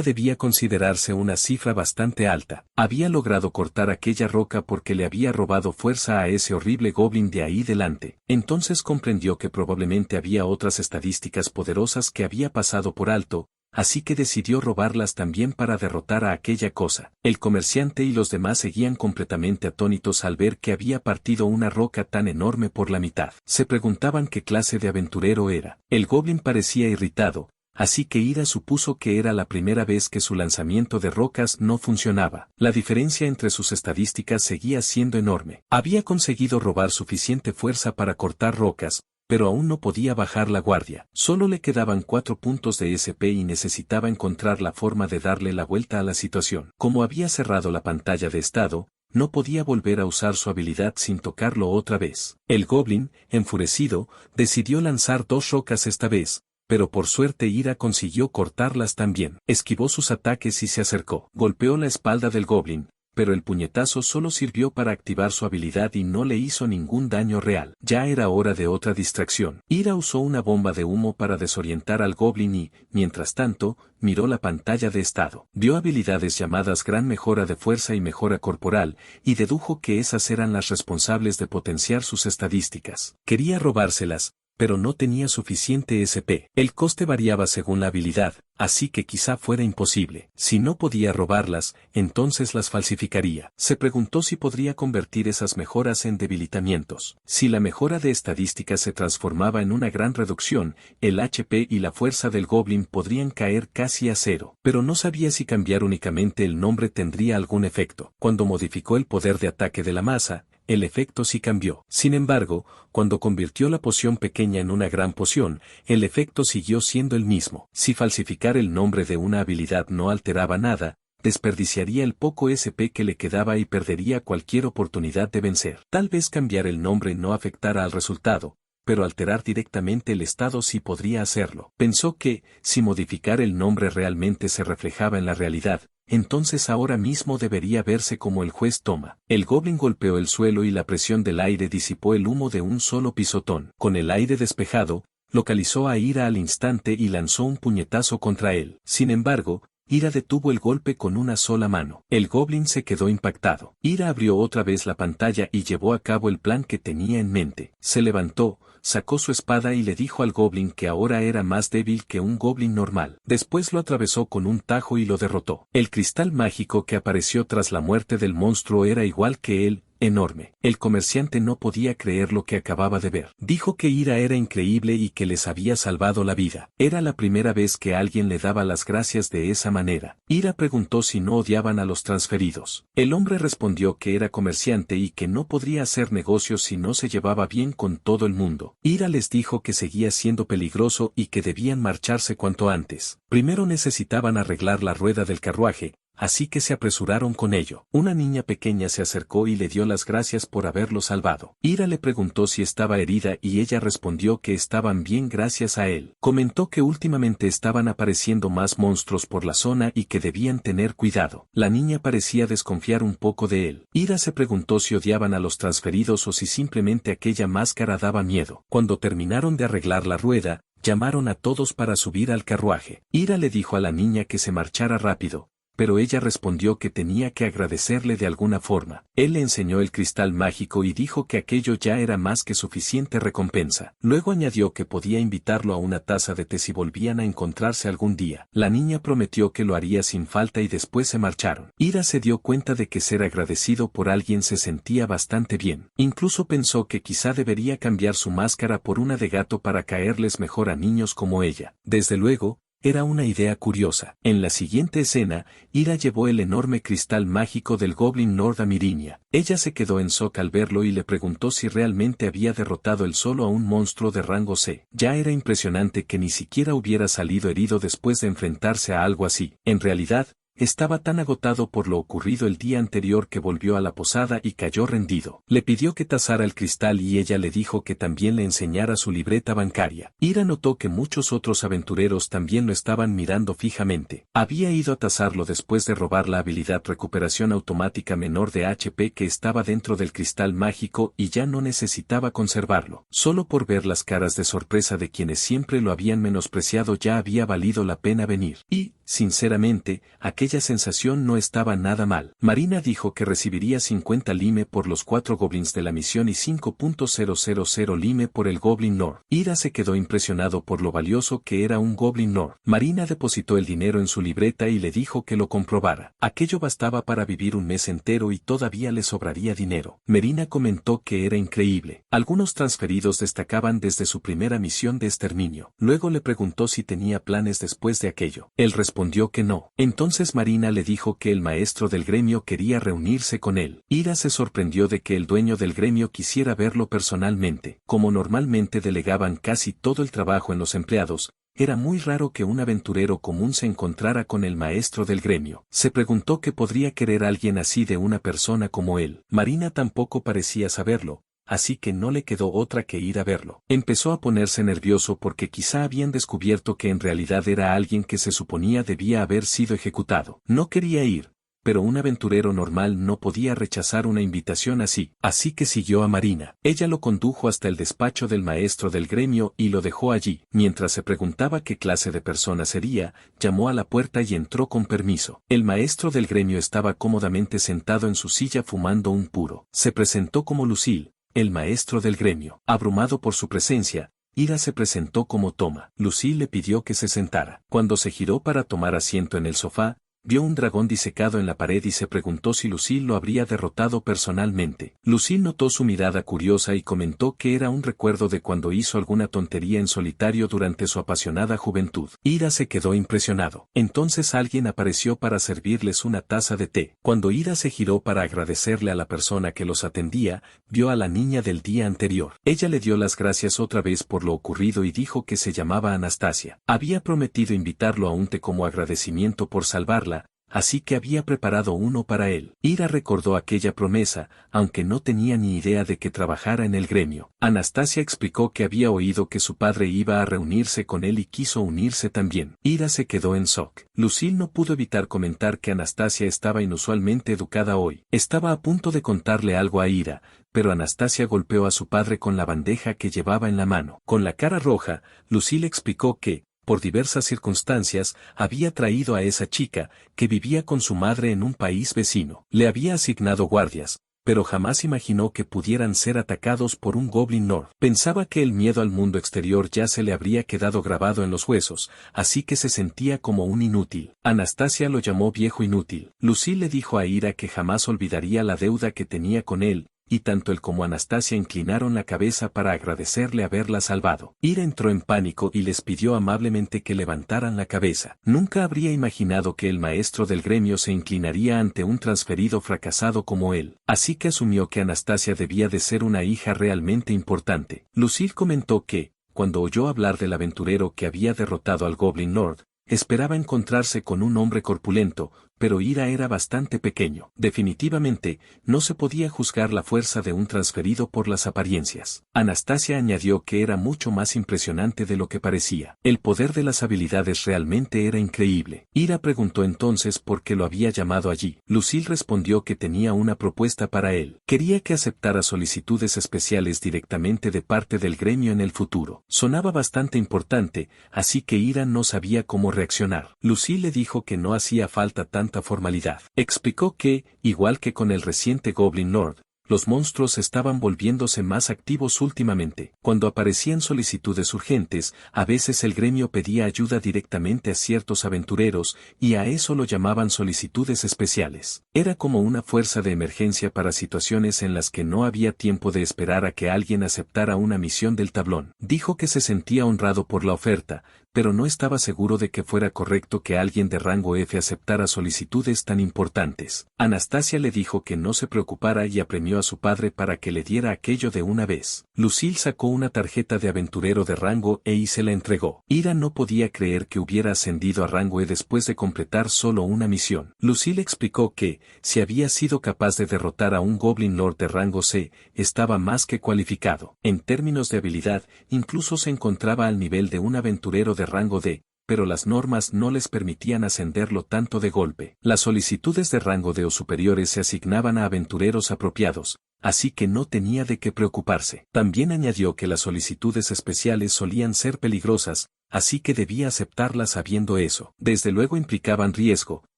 A: debía considerarse una cifra bastante alta. Había logrado cortar aquella roca porque le había robado fuerza a ese horrible Goblin de ahí delante. Entonces comprendió que probablemente había otras estadísticas poderosas que había pasado por alto, así que decidió robarlas también para derrotar a aquella cosa. El comerciante y los demás seguían completamente atónitos al ver que había partido una roca tan enorme por la mitad. Se preguntaban qué clase de aventurero era. El Goblin parecía irritado, así que Ira supuso que era la primera vez que su lanzamiento de rocas no funcionaba. La diferencia entre sus estadísticas seguía siendo enorme. Había conseguido robar suficiente fuerza para cortar rocas, pero aún no podía bajar la guardia. Solo le quedaban 4 puntos de SP y necesitaba encontrar la forma de darle la vuelta a la situación. Como había cerrado la pantalla de estado, no podía volver a usar su habilidad sin tocarlo otra vez. El Goblin, enfurecido, decidió lanzar 2 rocas esta vez, pero por suerte Ira consiguió cortarlas también. Esquivó sus ataques y se acercó. Golpeó la espalda del Goblin, pero el puñetazo solo sirvió para activar su habilidad y no le hizo ningún daño real. Ya era hora de otra distracción. Ira usó una bomba de humo para desorientar al Goblin y, mientras tanto, miró la pantalla de estado. Vio habilidades llamadas Gran Mejora de Fuerza y Mejora Corporal, y dedujo que esas eran las responsables de potenciar sus estadísticas. Quería robárselas, pero no tenía suficiente SP. El coste variaba según la habilidad, así que quizá fuera imposible. Si no podía robarlas, entonces las falsificaría. Se preguntó si podría convertir esas mejoras en debilitamientos. Si la mejora de estadísticas se transformaba en una gran reducción, el HP y la fuerza del Goblin podrían caer casi a cero. Pero no sabía si cambiar únicamente el nombre tendría algún efecto. Cuando modificó el poder de ataque de la masa, el efecto sí cambió. Sin embargo, cuando convirtió la poción pequeña en una gran poción, el efecto siguió siendo el mismo. Si falsificar el nombre de una habilidad no alteraba nada, desperdiciaría el poco SP que le quedaba y perdería cualquier oportunidad de vencer. Tal vez cambiar el nombre no afectara al resultado, pero alterar directamente el estado sí podría hacerlo. Pensó que, si modificar el nombre realmente se reflejaba en la realidad, entonces ahora mismo debería verse como el juez toma. El Goblin golpeó el suelo y la presión del aire disipó el humo de un solo pisotón. Con el aire despejado, localizó a Ira al instante y lanzó un puñetazo contra él. Sin embargo, Ira detuvo el golpe con una sola mano. El Goblin se quedó impactado. Ira abrió otra vez la pantalla y llevó a cabo el plan que tenía en mente. Se levantó, sacó su espada y le dijo al Goblin que ahora era más débil que un Goblin normal. Después lo atravesó con un tajo y lo derrotó. El cristal mágico que apareció tras la muerte del monstruo era igual que él, enorme. El comerciante no podía creer lo que acababa de ver. Dijo que Ira era increíble y que les había salvado la vida. Era la primera vez que alguien le daba las gracias de esa manera. Ira preguntó si no odiaban a los transferidos. El hombre respondió que era comerciante y que no podría hacer negocios si no se llevaba bien con todo el mundo. Ira les dijo que seguía siendo peligroso y que debían marcharse cuanto antes. Primero necesitaban arreglar la rueda del carruaje, así que se apresuraron con ello. Una niña pequeña se acercó y le dio las gracias por haberlo salvado. Ira le preguntó si estaba herida y ella respondió que estaban bien gracias a él. Comentó que últimamente estaban apareciendo más monstruos por la zona y que debían tener cuidado. La niña parecía desconfiar un poco de él. Ira se preguntó si odiaban a los transferidos o si simplemente aquella máscara daba miedo. Cuando terminaron de arreglar la rueda, llamaron a todos para subir al carruaje. Ira le dijo a la niña que se marchara rápido, pero ella respondió que tenía que agradecerle de alguna forma. Él le enseñó el cristal mágico y dijo que aquello ya era más que suficiente recompensa. Luego añadió que podía invitarlo a una taza de té si volvían a encontrarse algún día. La niña prometió que lo haría sin falta y después se marcharon. Ira se dio cuenta de que ser agradecido por alguien se sentía bastante bien. Incluso pensó que quizá debería cambiar su máscara por una de gato para caerles mejor a niños como ella. Desde luego, era una idea curiosa. En la siguiente escena, Ira llevó el enorme cristal mágico del Goblin Lord a Mirinia. Ella se quedó en shock al verlo y le preguntó si realmente había derrotado él solo a un monstruo de rango C. Ya era impresionante que ni siquiera hubiera salido herido después de enfrentarse a algo así. En realidad, estaba tan agotado por lo ocurrido el día anterior que volvió a la posada y cayó rendido. Le pidió que tasara el cristal y ella le dijo que también le enseñara su libreta bancaria. Ira notó que muchos otros aventureros también lo estaban mirando fijamente. Había ido a tasarlo después de robar la habilidad recuperación automática menor de HP que estaba dentro del cristal mágico y ya no necesitaba conservarlo. Solo por ver las caras de sorpresa de quienes siempre lo habían menospreciado ya había valido la pena venir. Y, sinceramente, aquella sensación no estaba nada mal. Marina dijo que recibiría 50 lime por los 4 goblins de la misión y 5.000 lime por el Goblin Lord. Ira se quedó impresionado por lo valioso que era un Goblin Lord. Marina depositó el dinero en su libreta y le dijo que lo comprobara. Aquello bastaba para vivir un mes entero y todavía le sobraría dinero. Marina comentó que era increíble. Algunos transferidos destacaban desde su primera misión de exterminio. Luego le preguntó si tenía planes después de aquello. Él respondió que no. Entonces Marina le dijo que el maestro del gremio quería reunirse con él. Ira se sorprendió de que el dueño del gremio quisiera verlo personalmente. Como normalmente delegaban casi todo el trabajo en los empleados, era muy raro que un aventurero común se encontrara con el maestro del gremio. Se preguntó qué podría querer alguien así de una persona como él. Marina tampoco parecía saberlo, así que no le quedó otra que ir a verlo. Empezó a ponerse nervioso porque quizá habían descubierto que en realidad era alguien que se suponía debía haber sido ejecutado. No quería ir, pero un aventurero normal no podía rechazar una invitación así que siguió a Marina. Ella lo condujo hasta el despacho del maestro del gremio y lo dejó allí. Mientras se preguntaba qué clase de persona sería, llamó a la puerta y entró con permiso. El maestro del gremio estaba cómodamente sentado en su silla fumando un puro. Se presentó como Lucille, el maestro del gremio. Abrumado por su presencia, Ira se presentó como Toma. Lucille le pidió que se sentara. Cuando se giró para tomar asiento en el sofá, vio un dragón disecado en la pared y se preguntó si Lucille lo habría derrotado personalmente. Lucille notó su mirada curiosa y comentó que era un recuerdo de cuando hizo alguna tontería en solitario durante su apasionada juventud. Ira se quedó impresionado. Entonces alguien apareció para servirles una taza de té. Cuando Ira se giró para agradecerle a la persona que los atendía, vio a la niña del día anterior. Ella le dio las gracias otra vez por lo ocurrido y dijo que se llamaba Anastasia. Había prometido invitarlo a un té como agradecimiento por salvarla, así que había preparado uno para él. Ira recordó aquella promesa, aunque no tenía ni idea de que trabajara en el gremio. Anastasia explicó que había oído que su padre iba a reunirse con él y quiso unirse también. Ira se quedó en shock. Lucille no pudo evitar comentar que Anastasia estaba inusualmente educada hoy. Estaba a punto de contarle algo a Ira, pero Anastasia golpeó a su padre con la bandeja que llevaba en la mano. Con la cara roja, Lucille explicó que, por diversas circunstancias, había traído a esa chica, que vivía con su madre en un país vecino. Le había asignado guardias, pero jamás imaginó que pudieran ser atacados por un Goblin Lord. Pensaba que el miedo al mundo exterior ya se le habría quedado grabado en los huesos, así que se sentía como un inútil. Anastasia lo llamó viejo inútil. Lucille le dijo a Ira que jamás olvidaría la deuda que tenía con él, y tanto él como Anastasia inclinaron la cabeza para agradecerle haberla salvado. Ira entró en pánico y les pidió amablemente que levantaran la cabeza. Nunca habría imaginado que el maestro del gremio se inclinaría ante un transferido fracasado como él, así que asumió que Anastasia debía de ser una hija realmente importante. Lucille comentó que, cuando oyó hablar del aventurero que había derrotado al Goblin Lord, esperaba encontrarse con un hombre corpulento, pero Ira era bastante pequeño. Definitivamente, no se podía juzgar la fuerza de un transferido por las apariencias. Anastasia añadió que era mucho más impresionante de lo que parecía. El poder de las habilidades realmente era increíble. Ira preguntó entonces por qué lo había llamado allí. Lucille respondió que tenía una propuesta para él. Quería que aceptara solicitudes especiales directamente de parte del gremio en el futuro. Sonaba bastante importante, así que Ira no sabía cómo reaccionar. Lucille le dijo que no hacía falta tanta formalidad. Explicó que, igual que con el reciente Goblin Lord, los monstruos estaban volviéndose más activos últimamente. Cuando aparecían solicitudes urgentes, a veces el gremio pedía ayuda directamente a ciertos aventureros, y a eso lo llamaban solicitudes especiales. Era como una fuerza de emergencia para situaciones en las que no había tiempo de esperar a que alguien aceptara una misión del tablón. Dijo que se sentía honrado por la oferta, pero no estaba seguro de que fuera correcto que alguien de rango F aceptara solicitudes tan importantes. Anastasia le dijo que no se preocupara y apremió a su padre para que le diera aquello de una vez. Lucille sacó una tarjeta de aventurero de rango E y se la entregó. Ira no podía creer que hubiera ascendido a rango E después de completar solo una misión. Lucille explicó que, si había sido capaz de derrotar a un Goblin Lord de rango C, estaba más que cualificado. En términos de habilidad, incluso se encontraba al nivel de un aventurero de rango D, pero las normas no les permitían ascenderlo tanto de golpe. Las solicitudes de rango D o superiores se asignaban a aventureros apropiados, así que no tenía de qué preocuparse. También añadió que las solicitudes especiales solían ser peligrosas, así que debía aceptarlas sabiendo eso. Desde luego implicaban riesgo,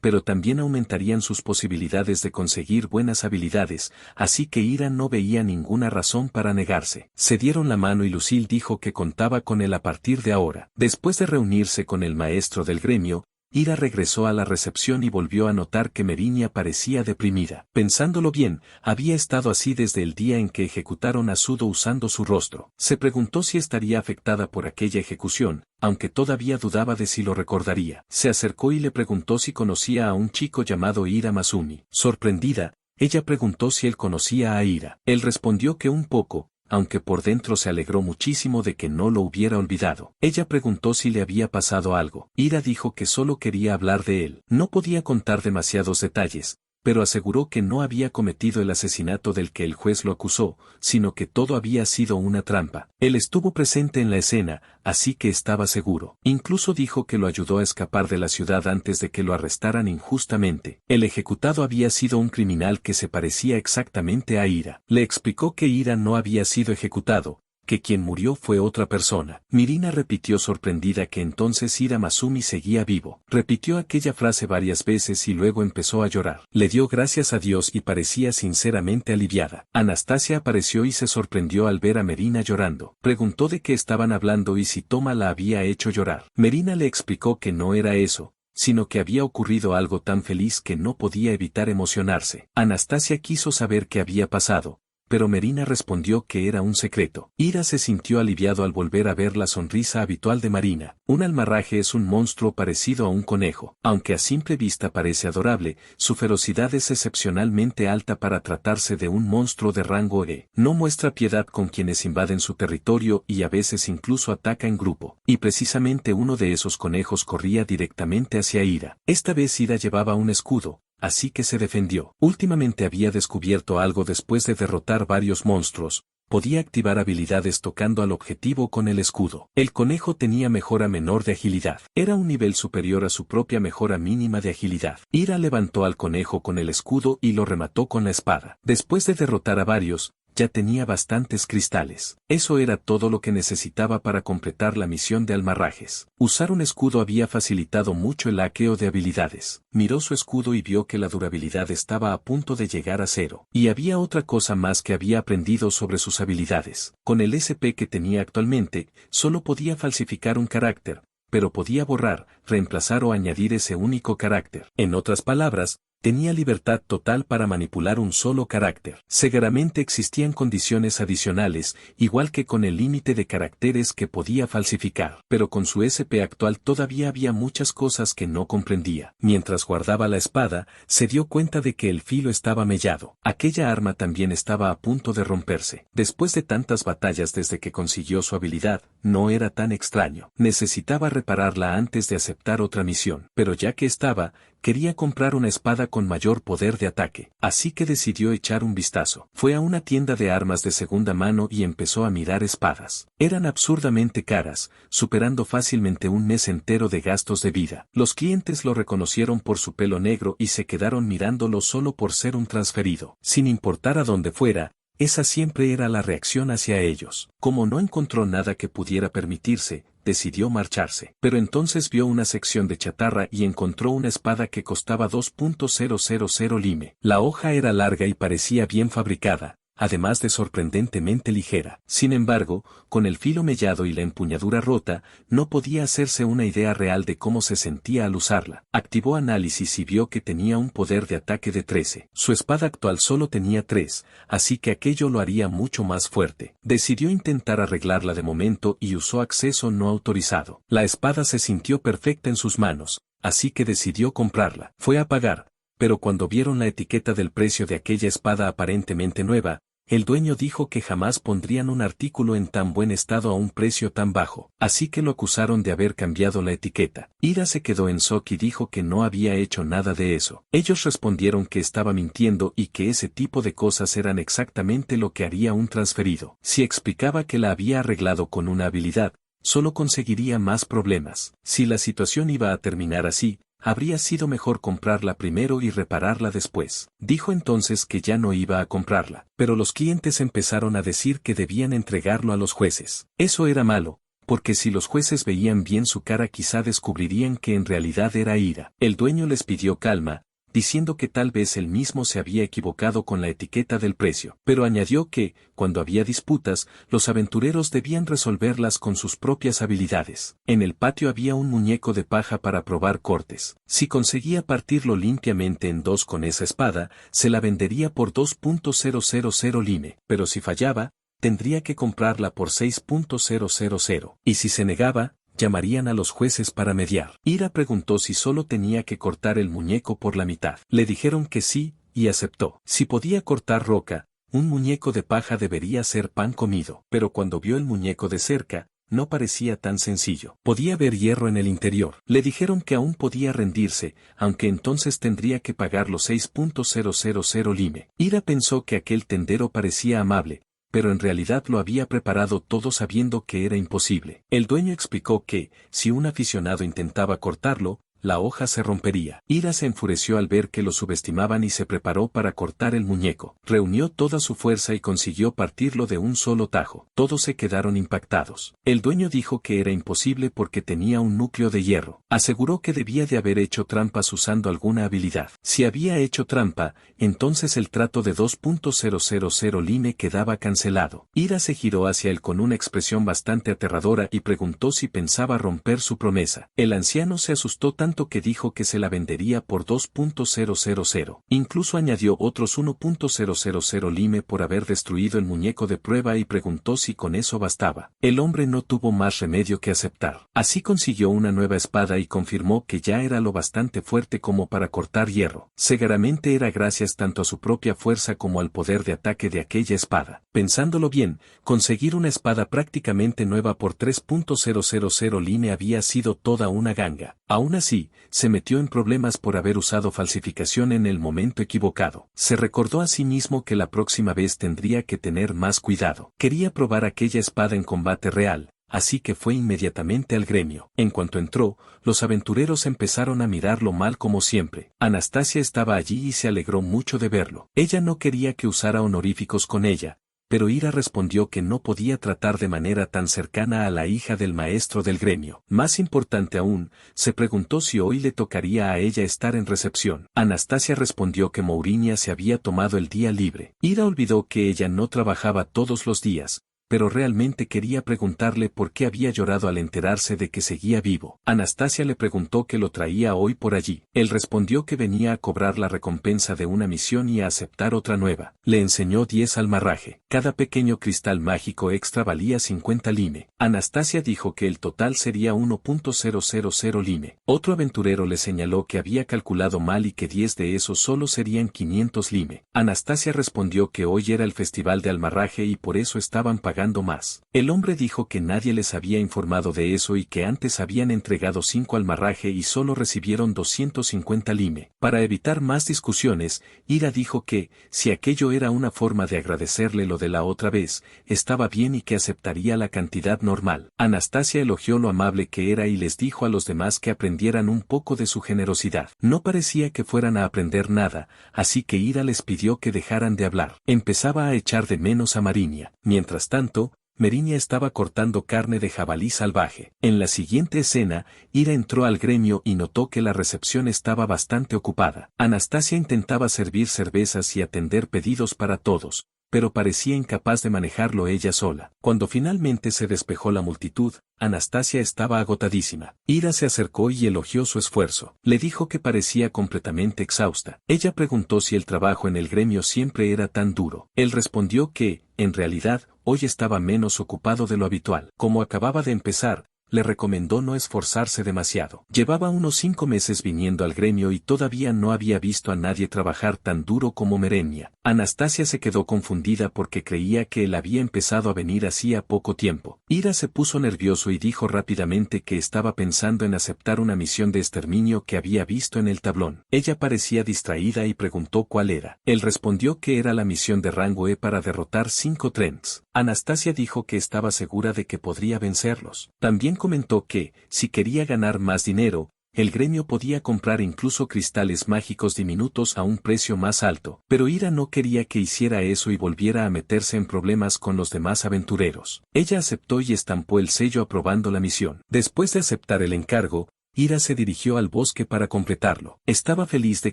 A: pero también aumentarían sus posibilidades de conseguir buenas habilidades, así que Ira no veía ninguna razón para negarse. Se dieron la mano y Lucille dijo que contaba con él a partir de ahora. Después de reunirse con el maestro del gremio, Ira regresó a la recepción y volvió a notar que Merinia parecía deprimida. Pensándolo bien, había estado así desde el día en que ejecutaron a Sudo usando su rostro. Se preguntó si estaría afectada por aquella ejecución, aunque todavía dudaba de si lo recordaría. Se acercó y le preguntó si conocía a un chico llamado Ira Masumi. Sorprendida, ella preguntó si él conocía a Ira. Él respondió que un poco, aunque por dentro se alegró muchísimo de que no lo hubiera olvidado. Ella preguntó si le había pasado algo. Ira dijo que solo quería hablar de él. No podía contar demasiados detalles, pero aseguró que no había cometido el asesinato del que el juez lo acusó, sino que todo había sido una trampa. Él estuvo presente en la escena, así que estaba seguro. Incluso dijo que lo ayudó a escapar de la ciudad antes de que lo arrestaran injustamente. El ejecutado había sido un criminal que se parecía exactamente a Ira. Le explicó que Ira no había sido ejecutado, que quien murió fue otra persona. Mirina repitió sorprendida que entonces Ira Masumi seguía vivo. Repitió aquella frase varias veces y luego empezó a llorar. Le dio gracias a Dios y parecía sinceramente aliviada. Anastasia apareció y se sorprendió al ver a Merina llorando. Preguntó de qué estaban hablando y si Toma la había hecho llorar. Merina le explicó que no era eso, sino que había ocurrido algo tan feliz que no podía evitar emocionarse. Anastasia quiso saber qué había pasado, pero Merina respondió que era un secreto. Ira se sintió aliviado al volver a ver la sonrisa habitual de Marina. Un almarraje es un monstruo parecido a un conejo. Aunque a simple vista parece adorable, su ferocidad es excepcionalmente alta para tratarse de un monstruo de rango E. No muestra piedad con quienes invaden su territorio y a veces incluso ataca en grupo. Y precisamente uno de esos conejos corría directamente hacia Ira. Esta vez Ira llevaba un escudo, así que se defendió. Últimamente había descubierto algo después de derrotar varios monstruos. Podía activar habilidades tocando al objetivo con el escudo. El conejo tenía mejora menor de agilidad. Era un nivel superior a su propia mejora mínima de agilidad. Ira levantó al conejo con el escudo y lo remató con la espada. Después de derrotar a varios, ya tenía bastantes cristales. Eso era todo lo que necesitaba para completar la misión de almarrajes. Usar un escudo había facilitado mucho el hackeo de habilidades. Miró su escudo y vio que la durabilidad estaba a punto de llegar a 0. Y había otra cosa más que había aprendido sobre sus habilidades. Con el SP que tenía actualmente, solo podía falsificar un carácter, pero podía borrar, reemplazar o añadir ese único carácter. En otras palabras, Tenía libertad total para manipular un solo carácter. Seguramente existían condiciones adicionales, igual que con el límite de caracteres que podía falsificar. Pero con su SP actual todavía había muchas cosas que no comprendía. Mientras guardaba la espada, se dio cuenta de que el filo estaba mellado. Aquella arma también estaba a punto de romperse. Después de tantas batallas desde que consiguió su habilidad, no era tan extraño. Necesitaba repararla antes de aceptar otra misión. Pero ya que estaba, quería comprar una espada con mayor poder de ataque, así que decidió echar un vistazo. Fue a una tienda de armas de segunda mano y empezó a mirar espadas. Eran absurdamente caras, superando fácilmente un mes entero de gastos de vida. Los clientes lo reconocieron por su pelo negro y se quedaron mirándolo solo por ser un transferido. Sin importar a dónde fuera, esa siempre era la reacción hacia ellos. Como no encontró nada que pudiera permitirse, decidió marcharse. Pero entonces vio una sección de chatarra y encontró una espada que costaba 2.000 lime. La hoja era larga y parecía bien fabricada, además de sorprendentemente ligera. Sin embargo, con el filo mellado y la empuñadura rota, no podía hacerse una idea real de cómo se sentía al usarla. Activó análisis y vio que tenía un poder de ataque de 13. Su espada actual solo tenía 3, así que aquello lo haría mucho más fuerte. Decidió intentar arreglarla de momento y usó acceso no autorizado. La espada se sintió perfecta en sus manos, así que decidió comprarla. Fue a pagar, pero cuando vieron la etiqueta del precio de aquella espada aparentemente nueva, el dueño dijo que jamás pondrían un artículo en tan buen estado a un precio tan bajo, así que lo acusaron de haber cambiado la etiqueta. Ira se quedó en shock y dijo que no había hecho nada de eso. Ellos respondieron que estaba mintiendo y que ese tipo de cosas eran exactamente lo que haría un transferido. Si explicaba que la había arreglado con una habilidad, solo conseguiría más problemas. Si la situación iba a terminar así, habría sido mejor comprarla primero y repararla después. Dijo entonces que ya no iba a comprarla, pero los clientes empezaron a decir que debían entregarlo a los jueces. Eso era malo, porque si los jueces veían bien su cara quizá descubrirían que en realidad era Ira. El dueño les pidió calma, diciendo que tal vez él mismo se había equivocado con la etiqueta del precio, pero añadió que, cuando había disputas, los aventureros debían resolverlas con sus propias habilidades. En el patio había un muñeco de paja para probar cortes. Si conseguía partirlo limpiamente en dos con esa espada, se la vendería por 2.000 lime, pero si fallaba, tendría que comprarla por 6.000, y si se negaba, llamarían a los jueces para mediar. Ira preguntó si solo tenía que cortar el muñeco por la mitad. Le dijeron que sí, y aceptó. Si podía cortar roca, un muñeco de paja debería ser pan comido. Pero cuando vio el muñeco de cerca, no parecía tan sencillo. Podía ver hierro en el interior. Le dijeron que aún podía rendirse, aunque entonces tendría que pagar los 6.000 lime. Ira pensó que aquel tendero parecía amable, pero en realidad lo había preparado todo sabiendo que era imposible. El dueño explicó que, si un aficionado intentaba cortarlo, la hoja se rompería. Ira se enfureció al ver que lo subestimaban y se preparó para cortar el muñeco. Reunió toda su fuerza y consiguió partirlo de un solo tajo. Todos se quedaron impactados. El dueño dijo que era imposible porque tenía un núcleo de hierro. Aseguró que debía de haber hecho trampas usando alguna habilidad. Si había hecho trampa, entonces el trato de 2.000 lime quedaba cancelado. Ira se giró hacia él con una expresión bastante aterradora y preguntó si pensaba romper su promesa. El anciano se asustó tanto que dijo que se la vendería por 2.000. Incluso añadió otros 1.000 lime por haber destruido el muñeco de prueba y preguntó si con eso bastaba. El hombre no tuvo más remedio que aceptar. Así consiguió una nueva espada y confirmó que ya era lo bastante fuerte como para cortar hierro. Seguramente era gracias tanto a su propia fuerza como al poder de ataque de aquella espada. Pensándolo bien, conseguir una espada prácticamente nueva por 3.000 lime había sido toda una ganga. Aún así, se metió en problemas por haber usado falsificación en el momento equivocado. Se recordó a sí mismo que la próxima vez tendría que tener más cuidado. Quería probar aquella espada en combate real, así que fue inmediatamente al gremio. En cuanto entró, los aventureros empezaron a mirarlo mal como siempre. Anastasia estaba allí y se alegró mucho de verlo. Ella no quería que usara honoríficos con ella, pero Ira respondió que no podía tratar de manera tan cercana a la hija del maestro del gremio. Más importante aún, se preguntó si hoy le tocaría a ella estar en recepción. Anastasia respondió que Maurinia se había tomado el día libre. Ira olvidó que ella no trabajaba todos los días, pero realmente quería preguntarle por qué había llorado al enterarse de que seguía vivo. Anastasia le preguntó qué lo traía hoy por allí. Él respondió que venía a cobrar la recompensa de una misión y a aceptar otra nueva. Le enseñó 10 almarraje. Cada pequeño cristal mágico extra valía 50 lime. Anastasia dijo que el total sería 1.000 lime. Otro aventurero le señaló que había calculado mal y que 10 de esos solo serían 500 lime. Anastasia respondió que hoy era el festival de almarraje y por eso estaban pagando más. El hombre dijo que nadie les había informado de eso y que antes habían entregado 5 almarraje y solo recibieron 250 lime. Para evitar más discusiones, Ira dijo que, si aquello era una forma de agradecerle lo de la otra vez, estaba bien y que aceptaría la cantidad normal. Anastasia elogió lo amable que era y les dijo a los demás que aprendieran un poco de su generosidad. No parecía que fueran a aprender nada, así que Ira les pidió que dejaran de hablar. Empezaba a echar de menos a Marinia. Mientras tanto, Meriña estaba cortando carne de jabalí salvaje. En la siguiente escena, Ira entró al gremio y notó que la recepción estaba bastante ocupada. Anastasia intentaba servir cervezas y atender pedidos para todos, pero parecía incapaz de manejarlo ella sola. Cuando finalmente se despejó la multitud, Anastasia estaba agotadísima. Ira se acercó y elogió su esfuerzo. Le dijo que parecía completamente exhausta. Ella preguntó si el trabajo en el gremio siempre era tan duro. Él respondió que, en realidad, hoy estaba menos ocupado de lo habitual. Como acababa de empezar, le recomendó no esforzarse demasiado. Llevaba unos 5 meses viniendo al gremio y todavía no había visto a nadie trabajar tan duro como Meriña. Anastasia se quedó confundida porque creía que él había empezado a venir hacía poco tiempo. Ira se puso nervioso y dijo rápidamente que estaba pensando en aceptar una misión de exterminio que había visto en el tablón. Ella parecía distraída y preguntó cuál era. Él respondió que era la misión de rango E para derrotar 5 trends. Anastasia dijo que estaba segura de que podría vencerlos. También comentó que, si quería ganar más dinero, el gremio podía comprar incluso cristales mágicos diminutos a un precio más alto, pero Ira no quería que hiciera eso y volviera a meterse en problemas con los demás aventureros. Ella aceptó y estampó el sello aprobando la misión. Después de aceptar el encargo, Ira se dirigió al bosque para completarlo. Estaba feliz de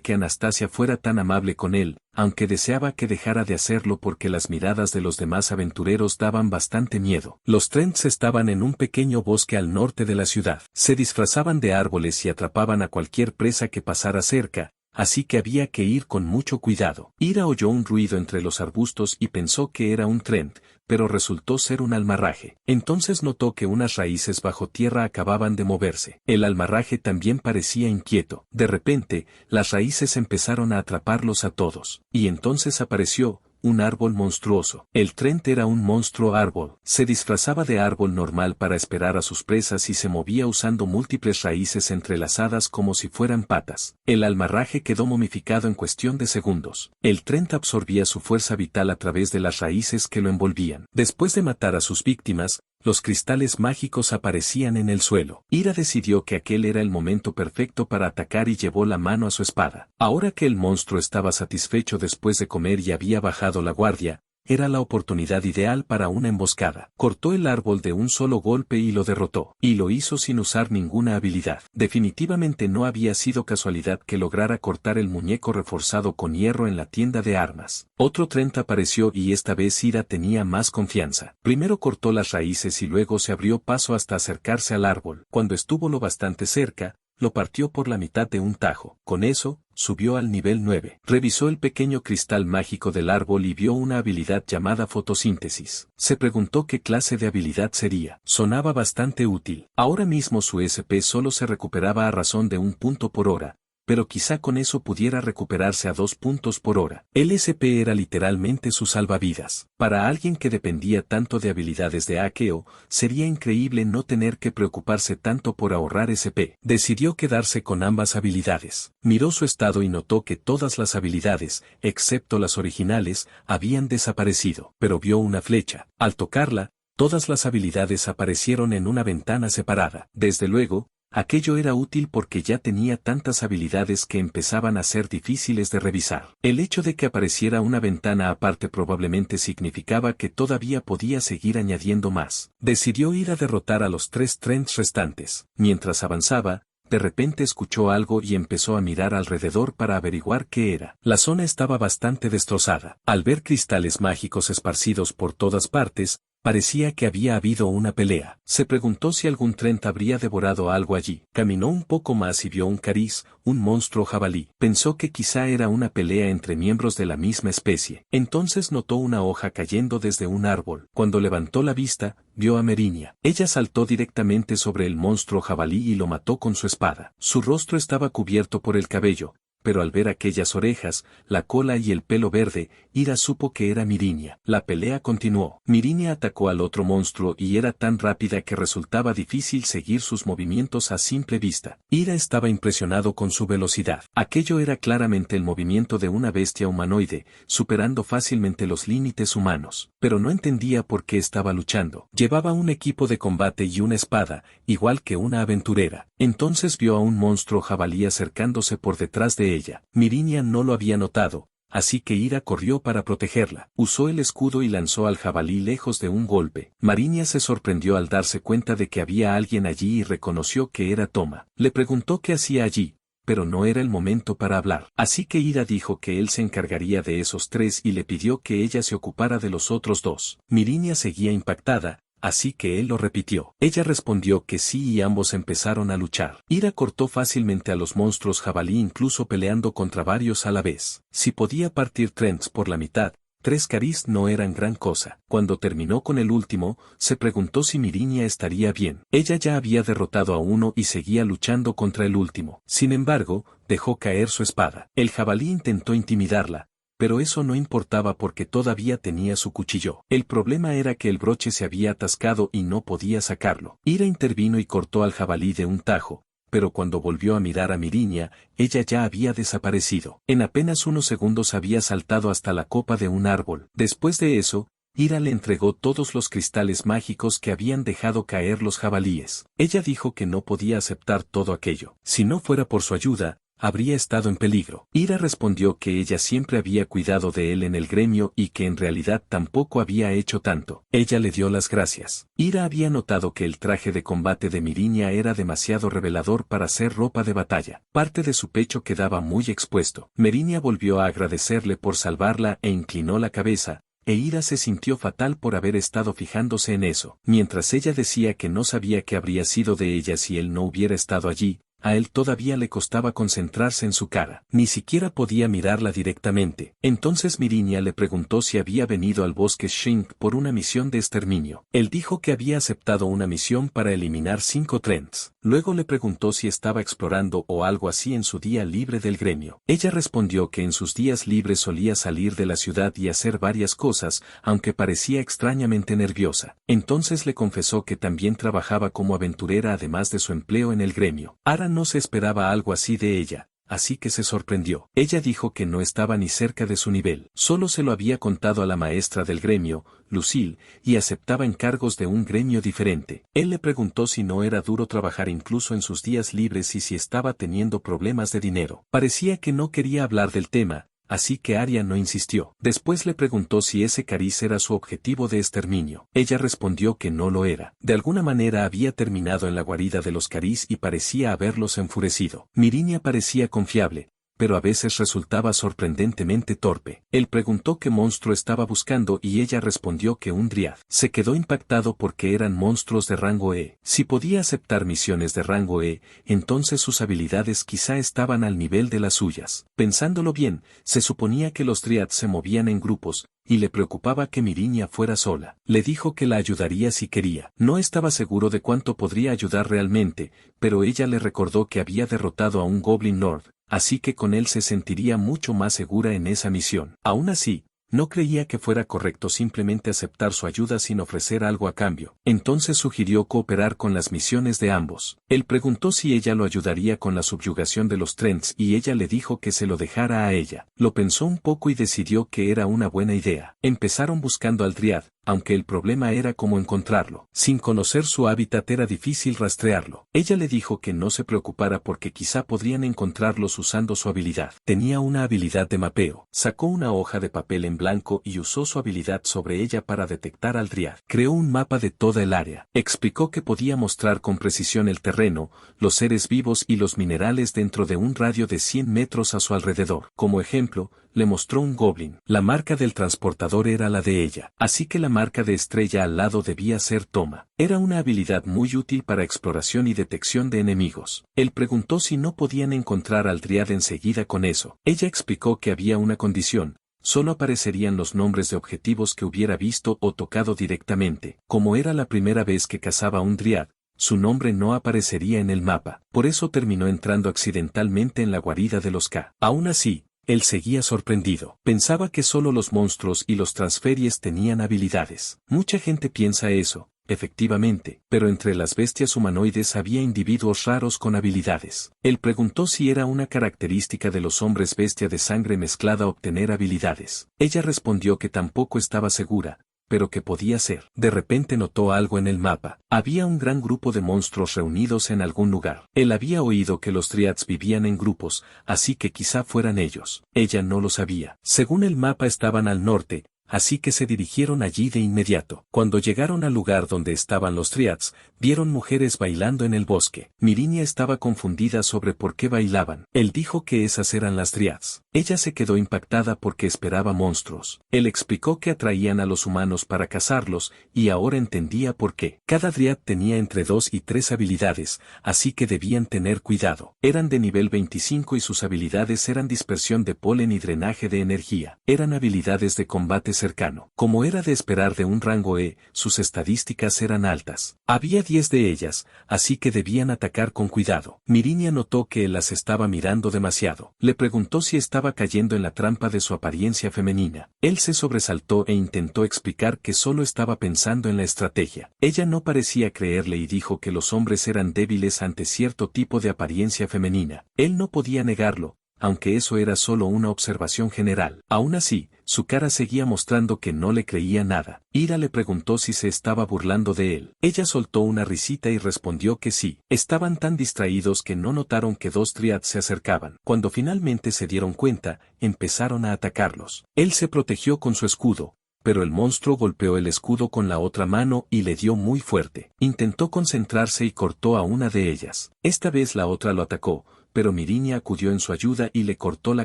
A: que Anastasia fuera tan amable con él, aunque deseaba que dejara de hacerlo porque las miradas de los demás aventureros daban bastante miedo. Los Trents estaban en un pequeño bosque al norte de la ciudad. Se disfrazaban de árboles y atrapaban a cualquier presa que pasara cerca, así que había que ir con mucho cuidado. Ira oyó un ruido entre los arbustos y pensó que era un Trent, pero resultó ser un almarraje. Entonces notó que unas raíces bajo tierra acababan de moverse. El almarraje también parecía inquieto. De repente, las raíces empezaron a atraparlos a todos. Y entonces apareció un árbol monstruoso. El Trent era un monstruo árbol. Se disfrazaba de árbol normal para esperar a sus presas y se movía usando múltiples raíces entrelazadas como si fueran patas. El almarraje quedó momificado en cuestión de segundos. El Trent absorbía su fuerza vital a través de las raíces que lo envolvían. Después de matar a sus víctimas, los cristales mágicos aparecían en el suelo. Ira decidió que aquel era el momento perfecto para atacar y llevó la mano a su espada. Ahora que el monstruo estaba satisfecho después de comer y había bajado la guardia, era la oportunidad ideal para una emboscada. Cortó el árbol de un solo golpe y lo derrotó. Y lo hizo sin usar ninguna habilidad. Definitivamente no había sido casualidad que lograra cortar el muñeco reforzado con hierro en la tienda de armas. Otro Trent apareció y esta vez Ira tenía más confianza. Primero cortó las raíces y luego se abrió paso hasta acercarse al árbol. Cuando estuvo lo bastante cerca, lo partió por la mitad de un tajo. Con eso, subió al nivel 9. Revisó el pequeño cristal mágico del árbol y vio una habilidad llamada fotosíntesis. Se preguntó qué clase de habilidad sería. Sonaba bastante útil. Ahora mismo su SP solo se recuperaba a razón de 1 punto por hora, pero quizá con eso pudiera recuperarse a 2 puntos por hora. El SP era literalmente su salvavidas. Para alguien que dependía tanto de habilidades de hackeo, sería increíble no tener que preocuparse tanto por ahorrar SP. Decidió quedarse con ambas habilidades. Miró su estado y notó que todas las habilidades, excepto las originales, habían desaparecido. Pero vio una flecha. Al tocarla, todas las habilidades aparecieron en una ventana separada. Desde luego, aquello era útil porque ya tenía tantas habilidades que empezaban a ser difíciles de revisar. El hecho de que apareciera una ventana aparte probablemente significaba que todavía podía seguir añadiendo más. Decidió ir a derrotar a los 3 Trents restantes. Mientras avanzaba, de repente escuchó algo y empezó a mirar alrededor para averiguar qué era. La zona estaba bastante destrozada. Al ver cristales mágicos esparcidos por todas partes, Parecía que había habido una pelea. Se preguntó si algún tren habría devorado algo allí. Caminó un poco más y vio un cariz, un monstruo jabalí. Pensó que quizá era una pelea entre miembros de la misma especie. Entonces notó una hoja cayendo desde un árbol. Cuando levantó la vista, vio a Merinia. Ella saltó directamente sobre el monstruo jabalí y lo mató con su espada. Su rostro estaba cubierto por el cabello, pero al ver aquellas orejas, la cola y el pelo verde, Ira supo que era Mirinia. La pelea continuó. Mirinia atacó al otro monstruo y era tan rápida que resultaba difícil seguir sus movimientos a simple vista. Ira estaba impresionado con su velocidad. Aquello era claramente el movimiento de una bestia humanoide, superando fácilmente los límites humanos. Pero no entendía por qué estaba luchando. Llevaba un equipo de combate y una espada, igual que una aventurera. Entonces vio a un monstruo jabalí acercándose por detrás de ella. Mirinia no lo había notado, así que Ira corrió para protegerla. Usó el escudo y lanzó al jabalí lejos de un golpe. Mirinia se sorprendió al darse cuenta de que había alguien allí y reconoció que era Toma. Le preguntó qué hacía allí, pero no era el momento para hablar. Así que Ira dijo que él se encargaría de esos tres y le pidió que ella se ocupara de los otros dos. Mirinia seguía impactada, así que él lo repitió. Ella respondió que sí y ambos empezaron a luchar. Ira cortó fácilmente a los monstruos jabalí incluso peleando contra varios a la vez. Si podía partir Trents por la mitad, 3 cariz no eran gran cosa. Cuando terminó con el último, se preguntó si Mirinia estaría bien. Ella ya había derrotado a uno y seguía luchando contra el último. Sin embargo, dejó caer su espada. El jabalí intentó intimidarla, pero eso no importaba porque todavía tenía su cuchillo. El problema era que el broche se había atascado y no podía sacarlo. Ira intervino y cortó al jabalí de un tajo, pero cuando volvió a mirar a Mirinia, ella ya había desaparecido. En apenas unos segundos había saltado hasta la copa de un árbol. Después de eso, Ira le entregó todos los cristales mágicos que habían dejado caer los jabalíes. Ella dijo que no podía aceptar todo aquello. Si no fuera por su ayuda, habría estado en peligro. Ira respondió que ella siempre había cuidado de él en el gremio y que en realidad tampoco había hecho tanto. Ella le dio las gracias. Ira había notado que el traje de combate de Mirinia era demasiado revelador para ser ropa de batalla. Parte de su pecho quedaba muy expuesto. Mirinia volvió a agradecerle por salvarla e inclinó la cabeza, e Ira se sintió fatal por haber estado fijándose en eso. Mientras ella decía que no sabía qué habría sido de ella si él no hubiera estado allí, a él todavía le costaba concentrarse en su cara. Ni siquiera podía mirarla directamente. Entonces Mirinia le preguntó si había venido al bosque Shrink por una misión de exterminio. Él dijo que había aceptado una misión para eliminar 5 Trents. Luego le preguntó si estaba explorando o algo así en su día libre del gremio. Ella respondió que en sus días libres solía salir de la ciudad y hacer varias cosas, aunque parecía extrañamente nerviosa. Entonces le confesó que también trabajaba como aventurera además de su empleo en el gremio. Ara no se esperaba algo así de ella, así que se sorprendió. Ella dijo que no estaba ni cerca de su nivel. Solo se lo había contado a la maestra del gremio, Lucille, y aceptaba encargos de un gremio diferente. Él le preguntó si no era duro trabajar incluso en sus días libres y si estaba teniendo problemas de dinero. Parecía que no quería hablar del tema, así que Arya no insistió. Después le preguntó si ese cariz era su objetivo de exterminio. Ella respondió que no lo era. De alguna manera había terminado en la guarida de los cariz y parecía haberlos enfurecido. Mirinia parecía confiable, pero a veces resultaba sorprendentemente torpe. Él preguntó qué monstruo estaba buscando y ella respondió que un Dryad. Se quedó impactado porque eran monstruos de rango E. Si podía aceptar misiones de rango E, entonces sus habilidades quizá estaban al nivel de las suyas. Pensándolo bien, se suponía que los Dryad se movían en grupos, y le preocupaba que Mirinia fuera sola. Le dijo que la ayudaría si quería. No estaba seguro de cuánto podría ayudar realmente, pero ella le recordó que había derrotado a un Goblin Lord, así que con él se sentiría mucho más segura en esa misión. Aún así, no creía que fuera correcto simplemente aceptar su ayuda sin ofrecer algo a cambio. Entonces sugirió cooperar con las misiones de ambos. Él preguntó si ella lo ayudaría con la subyugación de los Trents y ella le dijo que se lo dejara a ella. Lo pensó un poco y decidió que era una buena idea. Empezaron buscando al Dryad, aunque el problema era cómo encontrarlo. Sin conocer su hábitat era difícil rastrearlo. Ella le dijo que no se preocupara porque quizá podrían encontrarlos usando su habilidad. Tenía una habilidad de mapeo. Sacó una hoja de papel en blanco y usó su habilidad sobre ella para detectar al Dryad. Creó un mapa de toda el área. Explicó que podía mostrar con precisión el terreno, los seres vivos y los minerales dentro de un radio de 100 metros a su alrededor. Como ejemplo, le mostró un goblin. La marca del transportador era la de ella. Así que la marca de estrella al lado debía ser toma. Era una habilidad muy útil para exploración y detección de enemigos. Él preguntó si no podían encontrar al Dryad enseguida con eso. Ella explicó que había una condición. Solo aparecerían los nombres de objetivos que hubiera visto o tocado directamente. Como era la primera vez que cazaba un Dryad, su nombre no aparecería en el mapa. Por eso terminó entrando accidentalmente en la guarida de los K. Aún así, él seguía sorprendido. Pensaba que solo los monstruos y los transferes tenían habilidades. Mucha gente piensa eso, efectivamente, pero entre las bestias humanoides había individuos raros con habilidades. Él preguntó si era una característica de los hombres bestia de sangre mezclada obtener habilidades. Ella respondió que tampoco estaba segura, pero que podía ser. De repente notó algo en el mapa. Había un gran grupo de monstruos reunidos en algún lugar. Él había oído que los Dryads vivían en grupos, así que quizá fueran ellos. Ella no lo sabía. Según el mapa estaban al norte, así que se dirigieron allí de inmediato. Cuando llegaron al lugar donde estaban los Dryads, vieron mujeres bailando en el bosque. Mirinia estaba confundida sobre por qué bailaban. Él dijo que esas eran las Dryads. Ella se quedó impactada porque esperaba monstruos. Él explicó que atraían a los humanos para cazarlos, y ahora entendía por qué. Cada Dryad tenía entre 2 y 3 habilidades, así que debían tener cuidado. Eran de nivel 25 y sus habilidades eran dispersión de polen y drenaje de energía. Eran habilidades de combate cercano. Como era de esperar de un rango E, sus estadísticas eran altas. Había 10 de ellas, así que debían atacar con cuidado. Mirinia notó que él las estaba mirando demasiado. Le preguntó si estaba cayendo en la trampa de su apariencia femenina. Él se sobresaltó e intentó explicar que solo estaba pensando en la estrategia. Ella no parecía creerle y dijo que los hombres eran débiles ante cierto tipo de apariencia femenina. Él no podía negarlo, aunque eso era solo una observación general. Aún así, su cara seguía mostrando que no le creía nada. Ira le preguntó si se estaba burlando de él. Ella soltó una risita y respondió que sí. Estaban tan distraídos que no notaron que 2 Dryads se acercaban. Cuando finalmente se dieron cuenta, empezaron a atacarlos. Él se protegió con su escudo, pero el monstruo golpeó el escudo con la otra mano y le dio muy fuerte. Intentó concentrarse y cortó a una de ellas. Esta vez la otra lo atacó, pero Mirinia acudió en su ayuda y le cortó la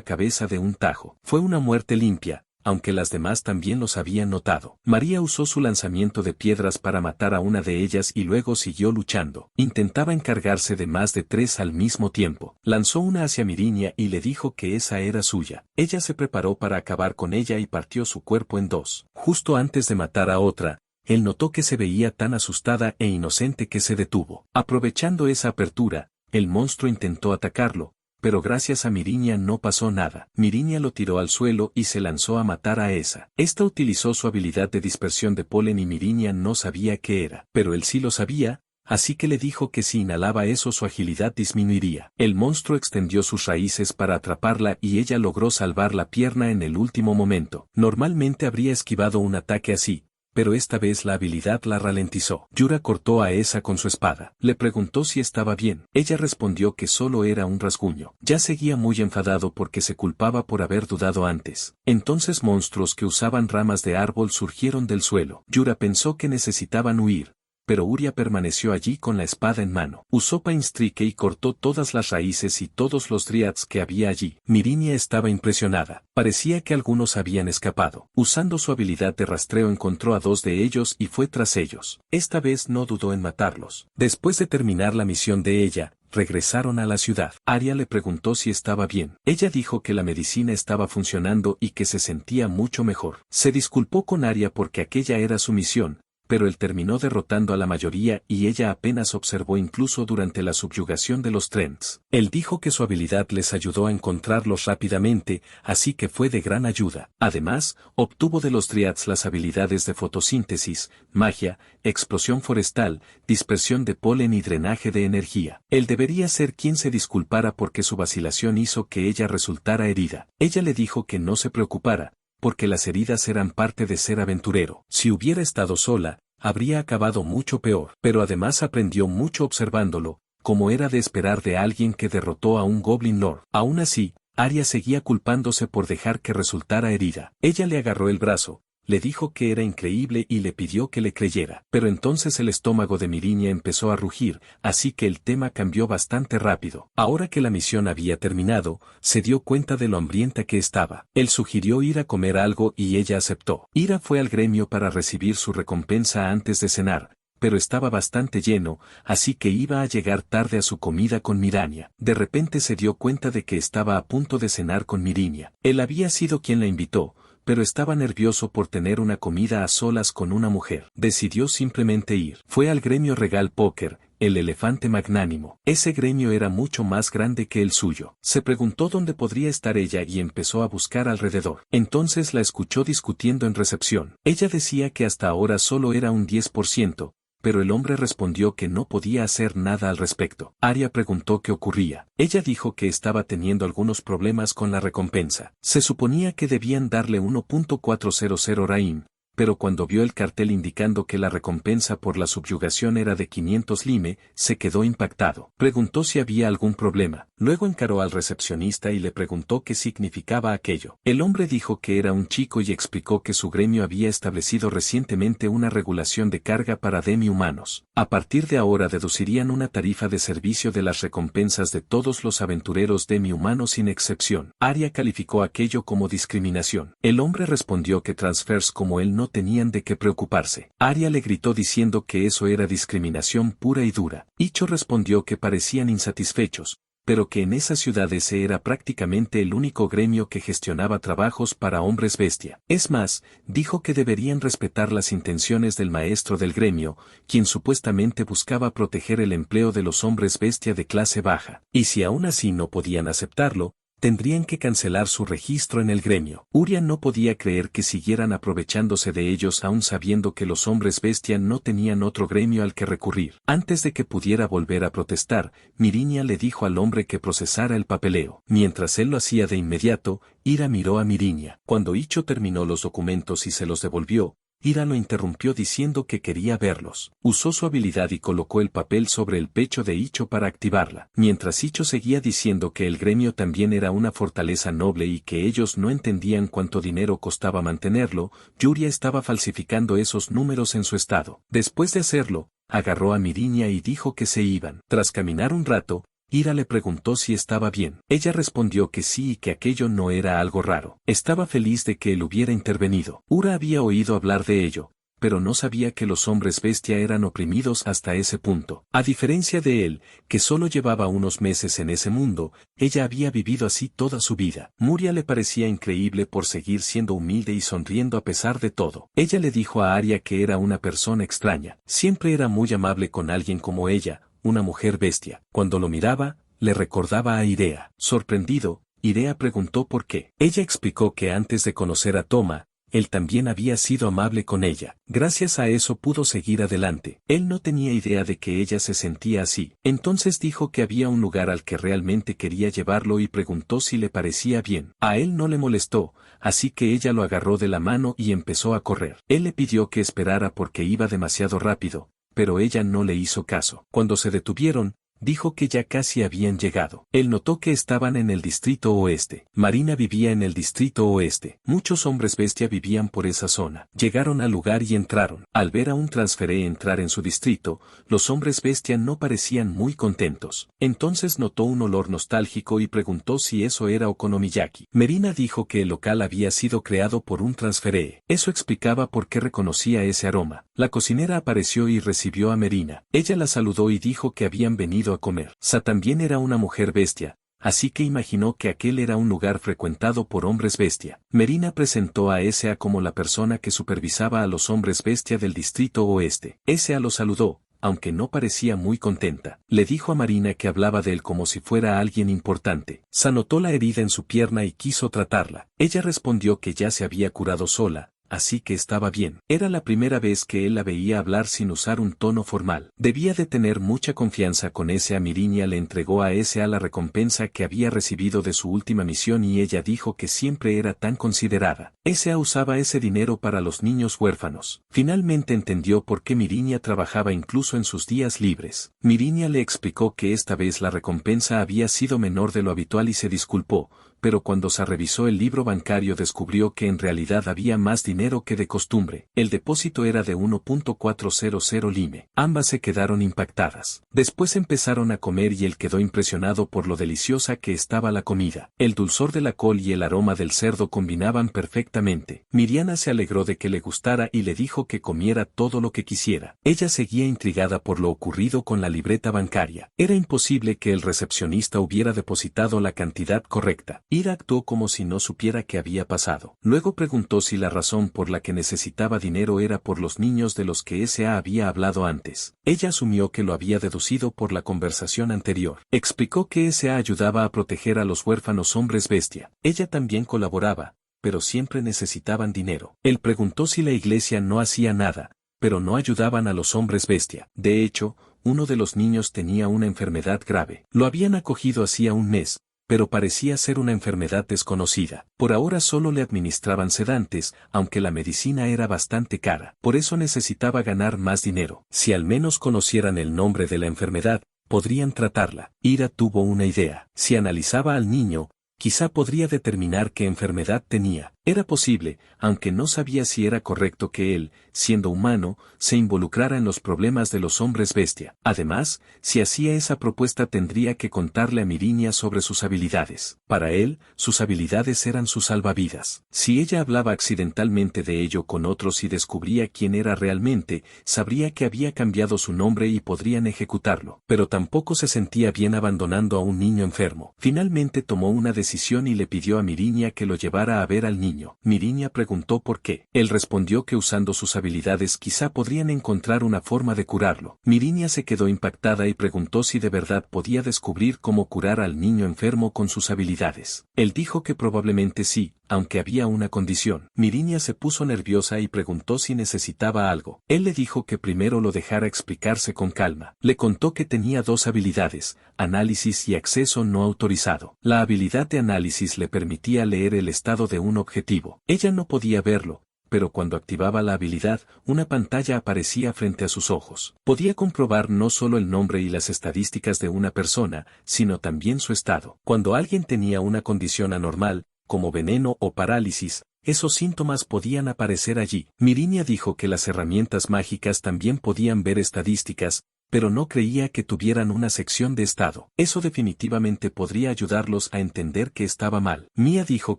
A: cabeza de un tajo. Fue una muerte limpia, aunque las demás también los habían notado. María usó su lanzamiento de piedras para matar a una de ellas y luego siguió luchando. Intentaba encargarse de más de 3 al mismo tiempo. Lanzó una hacia Mirinia y le dijo que esa era suya. Ella se preparó para acabar con ella y partió su cuerpo en 2. Justo antes de matar a otra, él notó que se veía tan asustada e inocente que se detuvo. Aprovechando esa apertura, el monstruo intentó atacarlo, pero gracias a Mirinia no pasó nada. Mirinia lo tiró al suelo y se lanzó a matar a esa. Esta utilizó su habilidad de dispersión de polen y Mirinia no sabía qué era, pero él sí lo sabía, así que le dijo que si inhalaba eso su agilidad disminuiría. El monstruo extendió sus raíces para atraparla y ella logró salvar la pierna en el último momento. Normalmente habría esquivado un ataque así, pero esta vez la habilidad la ralentizó. Yura cortó a esa con su espada. Le preguntó si estaba bien. Ella respondió que solo era un rasguño. Ya seguía muy enfadado porque se culpaba por haber dudado antes. Entonces monstruos que usaban ramas de árbol surgieron del suelo. Yura pensó que necesitaban huir, pero Uria permaneció allí con la espada en mano. Usó Painstrike y cortó todas las raíces y todos los Dryads que había allí. Mirinia estaba impresionada. Parecía que algunos habían escapado. Usando su habilidad de rastreo encontró a 2 de ellos y fue tras ellos. Esta vez no dudó en matarlos. Después de terminar la misión de ella, regresaron a la ciudad. Arya le preguntó si estaba bien. Ella dijo que la medicina estaba funcionando y que se sentía mucho mejor. Se disculpó con Arya porque aquella era su misión, pero él terminó derrotando a la mayoría y ella apenas observó incluso durante la subyugación de los Trents. Él dijo que su habilidad les ayudó a encontrarlos rápidamente, así que fue de gran ayuda. Además, obtuvo de los Dryads las habilidades de fotosíntesis, magia, explosión forestal, dispersión de polen y drenaje de energía. Él debería ser quien se disculpara porque su vacilación hizo que ella resultara herida. Ella le dijo que no se preocupara, porque las heridas eran parte de ser aventurero. Si hubiera estado sola, habría acabado mucho peor. Pero además aprendió mucho observándolo, como era de esperar de alguien que derrotó a un Goblin Lord. Aún así, Arya seguía culpándose por dejar que resultara herida. Ella le agarró el brazo, le dijo que era increíble y le pidió que le creyera. Pero entonces el estómago de Miriña empezó a rugir, así que el tema cambió bastante rápido. Ahora que la misión había terminado, se dio cuenta de lo hambrienta que estaba. Él sugirió ir a comer algo y ella aceptó. Ira fue al gremio para recibir su recompensa antes de cenar, pero estaba bastante lleno, así que iba a llegar tarde a su comida con Mirania. De repente se dio cuenta de que estaba a punto de cenar con Miriña. Él había sido quien la invitó, pero estaba nervioso por tener una comida a solas con una mujer. Decidió simplemente ir. Fue al gremio Regal Póker, el elefante magnánimo. Ese gremio era mucho más grande que el suyo. Se preguntó dónde podría estar ella y empezó a buscar alrededor. Entonces la escuchó discutiendo en recepción. Ella decía que hasta ahora solo era un 10%. Pero el hombre respondió que no podía hacer nada al respecto. Arya preguntó qué ocurría. Ella dijo que estaba teniendo algunos problemas con la recompensa. Se suponía que debían darle 1.400 Raim, pero cuando vio el cartel indicando que la recompensa por la subyugación era de 500 lime, se quedó impactado. Preguntó si había algún problema. Luego encaró al recepcionista y le preguntó qué significaba aquello. El hombre dijo que era un chico y explicó que su gremio había establecido recientemente una regulación de carga para demi-humanos. A partir de ahora deducirían una tarifa de servicio de las recompensas de todos los aventureros demi-humanos sin excepción. Arya calificó aquello como discriminación. El hombre respondió que transfers como él no tenían de qué preocuparse. Arya le gritó diciendo que eso era discriminación pura y dura. Icho respondió que parecían insatisfechos, pero que en esa ciudad ese era prácticamente el único gremio que gestionaba trabajos para hombres bestia. Es más, dijo que deberían respetar las intenciones del maestro del gremio, quien supuestamente buscaba proteger el empleo de los hombres bestia de clase baja. Y si aún así no podían aceptarlo, tendrían que cancelar su registro en el gremio. Urya no podía creer que siguieran aprovechándose de ellos aún sabiendo que los hombres bestia no tenían otro gremio al que recurrir. Antes de que pudiera volver a protestar, Miriña le dijo al hombre que procesara el papeleo. Mientras él lo hacía de inmediato, Ira miró a Miriña. Cuando Icho terminó los documentos y se los devolvió, Ira lo interrumpió diciendo que quería verlos. Usó su habilidad y colocó el papel sobre el pecho de Icho para activarla. Mientras Icho seguía diciendo que el gremio también era una fortaleza noble y que ellos no entendían cuánto dinero costaba mantenerlo, Yuria estaba falsificando esos números en su estado. Después de hacerlo, agarró a Miriña y dijo que se iban. Tras caminar un rato, Ira le preguntó si estaba bien. Ella respondió que sí y que aquello no era algo raro. Estaba feliz de que él hubiera intervenido. Ura había oído hablar de ello, pero no sabía que los hombres bestia eran oprimidos hasta ese punto. A diferencia de él, que solo llevaba unos meses en ese mundo, ella había vivido así toda su vida. Muria le parecía increíble por seguir siendo humilde y sonriendo a pesar de todo. Ella le dijo a Arya que era una persona extraña. Siempre era muy amable con alguien como ella, una mujer bestia. Cuando lo miraba, le recordaba a Irea. Sorprendido, Irea preguntó por qué. Ella explicó que antes de conocer a Toma, él también había sido amable con ella. Gracias a eso pudo seguir adelante. Él no tenía idea de que ella se sentía así. Entonces dijo que había un lugar al que realmente quería llevarlo y preguntó si le parecía bien. A él no le molestó, así que ella lo agarró de la mano y empezó a correr. Él le pidió que esperara porque iba demasiado rápido, pero ella no le hizo caso. Cuando se detuvieron, dijo que ya casi habían llegado. Él notó que estaban en el distrito oeste. Marina vivía en el distrito oeste. Muchos hombres bestia vivían por esa zona. Llegaron al lugar y entraron. Al ver a un transferé entrar en su distrito, los hombres bestia no parecían muy contentos. Entonces notó un olor nostálgico y preguntó si eso era okonomiyaki. Marina dijo que el local había sido creado por un transferé. Eso explicaba por qué reconocía ese aroma. La cocinera apareció y recibió a Marina. Ella la saludó y dijo que habían venido a comer. Sa también era una mujer bestia, así que imaginó que aquel era un lugar frecuentado por hombres bestia. Marina presentó a S.A. como la persona que supervisaba a los hombres bestia del distrito oeste. S.A. lo saludó, aunque no parecía muy contenta. Le dijo a Marina que hablaba de él como si fuera alguien importante. Sa notó la herida en su pierna y quiso tratarla. Ella respondió que ya se había curado sola, así que estaba bien. Era la primera vez que él la veía hablar sin usar un tono formal. Debía de tener mucha confianza con S.A. Miriña le entregó a S.A. la recompensa que había recibido de su última misión y ella dijo que siempre era tan considerada. S.A. usaba ese dinero para los niños huérfanos. Finalmente entendió por qué Miriña trabajaba incluso en sus días libres. Miriña le explicó que esta vez la recompensa había sido menor de lo habitual y se disculpó, pero cuando se revisó el libro bancario descubrió que en realidad había más dinero que de costumbre. El depósito era de 1.400 lime. Ambas se quedaron impactadas. Después empezaron a comer y él quedó impresionado por lo deliciosa que estaba la comida. El dulzor de la col y el aroma del cerdo combinaban perfectamente. Miriana se alegró de que le gustara y le dijo que comiera todo lo que quisiera. Ella seguía intrigada por lo ocurrido con la libreta bancaria. Era imposible que el recepcionista hubiera depositado la cantidad correcta. Ira actuó como si no supiera qué había pasado. Luego preguntó si la razón por la que necesitaba dinero era por los niños de los que S.A. había hablado antes. Ella asumió que lo había deducido por la conversación anterior. Explicó que S.A. ayudaba a proteger a los huérfanos hombres bestia. Ella también colaboraba, pero siempre necesitaban dinero. Él preguntó si la iglesia no hacía nada, pero no ayudaban a los hombres bestia. De hecho, uno de los niños tenía una enfermedad grave. Lo habían acogido hacía un mes, pero parecía ser una enfermedad desconocida. Por ahora solo le administraban sedantes, aunque la medicina era bastante cara. Por eso necesitaba ganar más dinero. Si al menos conocieran el nombre de la enfermedad, podrían tratarla. Ira tuvo una idea. Si analizaba al niño, quizá podría determinar qué enfermedad tenía. Era posible, aunque no sabía si era correcto que él, siendo humano, se involucrara en los problemas de los hombres bestia. Además, si hacía esa propuesta tendría que contarle a Mirinia sobre sus habilidades. Para él, sus habilidades eran sus salvavidas. Si ella hablaba accidentalmente de ello con otros y descubría quién era realmente, sabría que había cambiado su nombre y podrían ejecutarlo. Pero tampoco se sentía bien abandonando a un niño enfermo. Finalmente tomó una decisión y le pidió a Mirinia que lo llevara a ver al niño. Mirinia preguntó por qué. Él respondió que usando sus habilidades quizá podrían encontrar una forma de curarlo. Mirinia se quedó impactada y preguntó si de verdad podía descubrir cómo curar al niño enfermo con sus habilidades. Él dijo que probablemente sí, aunque había una condición. Mirinia se puso nerviosa y preguntó si necesitaba algo. Él le dijo que primero lo dejara explicarse con calma. Le contó que tenía dos habilidades, análisis y acceso no autorizado. La habilidad de análisis le permitía leer el estado de un objetivo. Ella no podía verlo, pero cuando activaba la habilidad, una pantalla aparecía frente a sus ojos. Podía comprobar no solo el nombre y las estadísticas de una persona, sino también su estado. Cuando alguien tenía una condición anormal, como veneno o parálisis, esos síntomas podían aparecer allí. Mirinia dijo que las herramientas mágicas también podían ver estadísticas, pero no creía que tuvieran una sección de estado. Eso definitivamente podría ayudarlos a entender que estaba mal. Mia dijo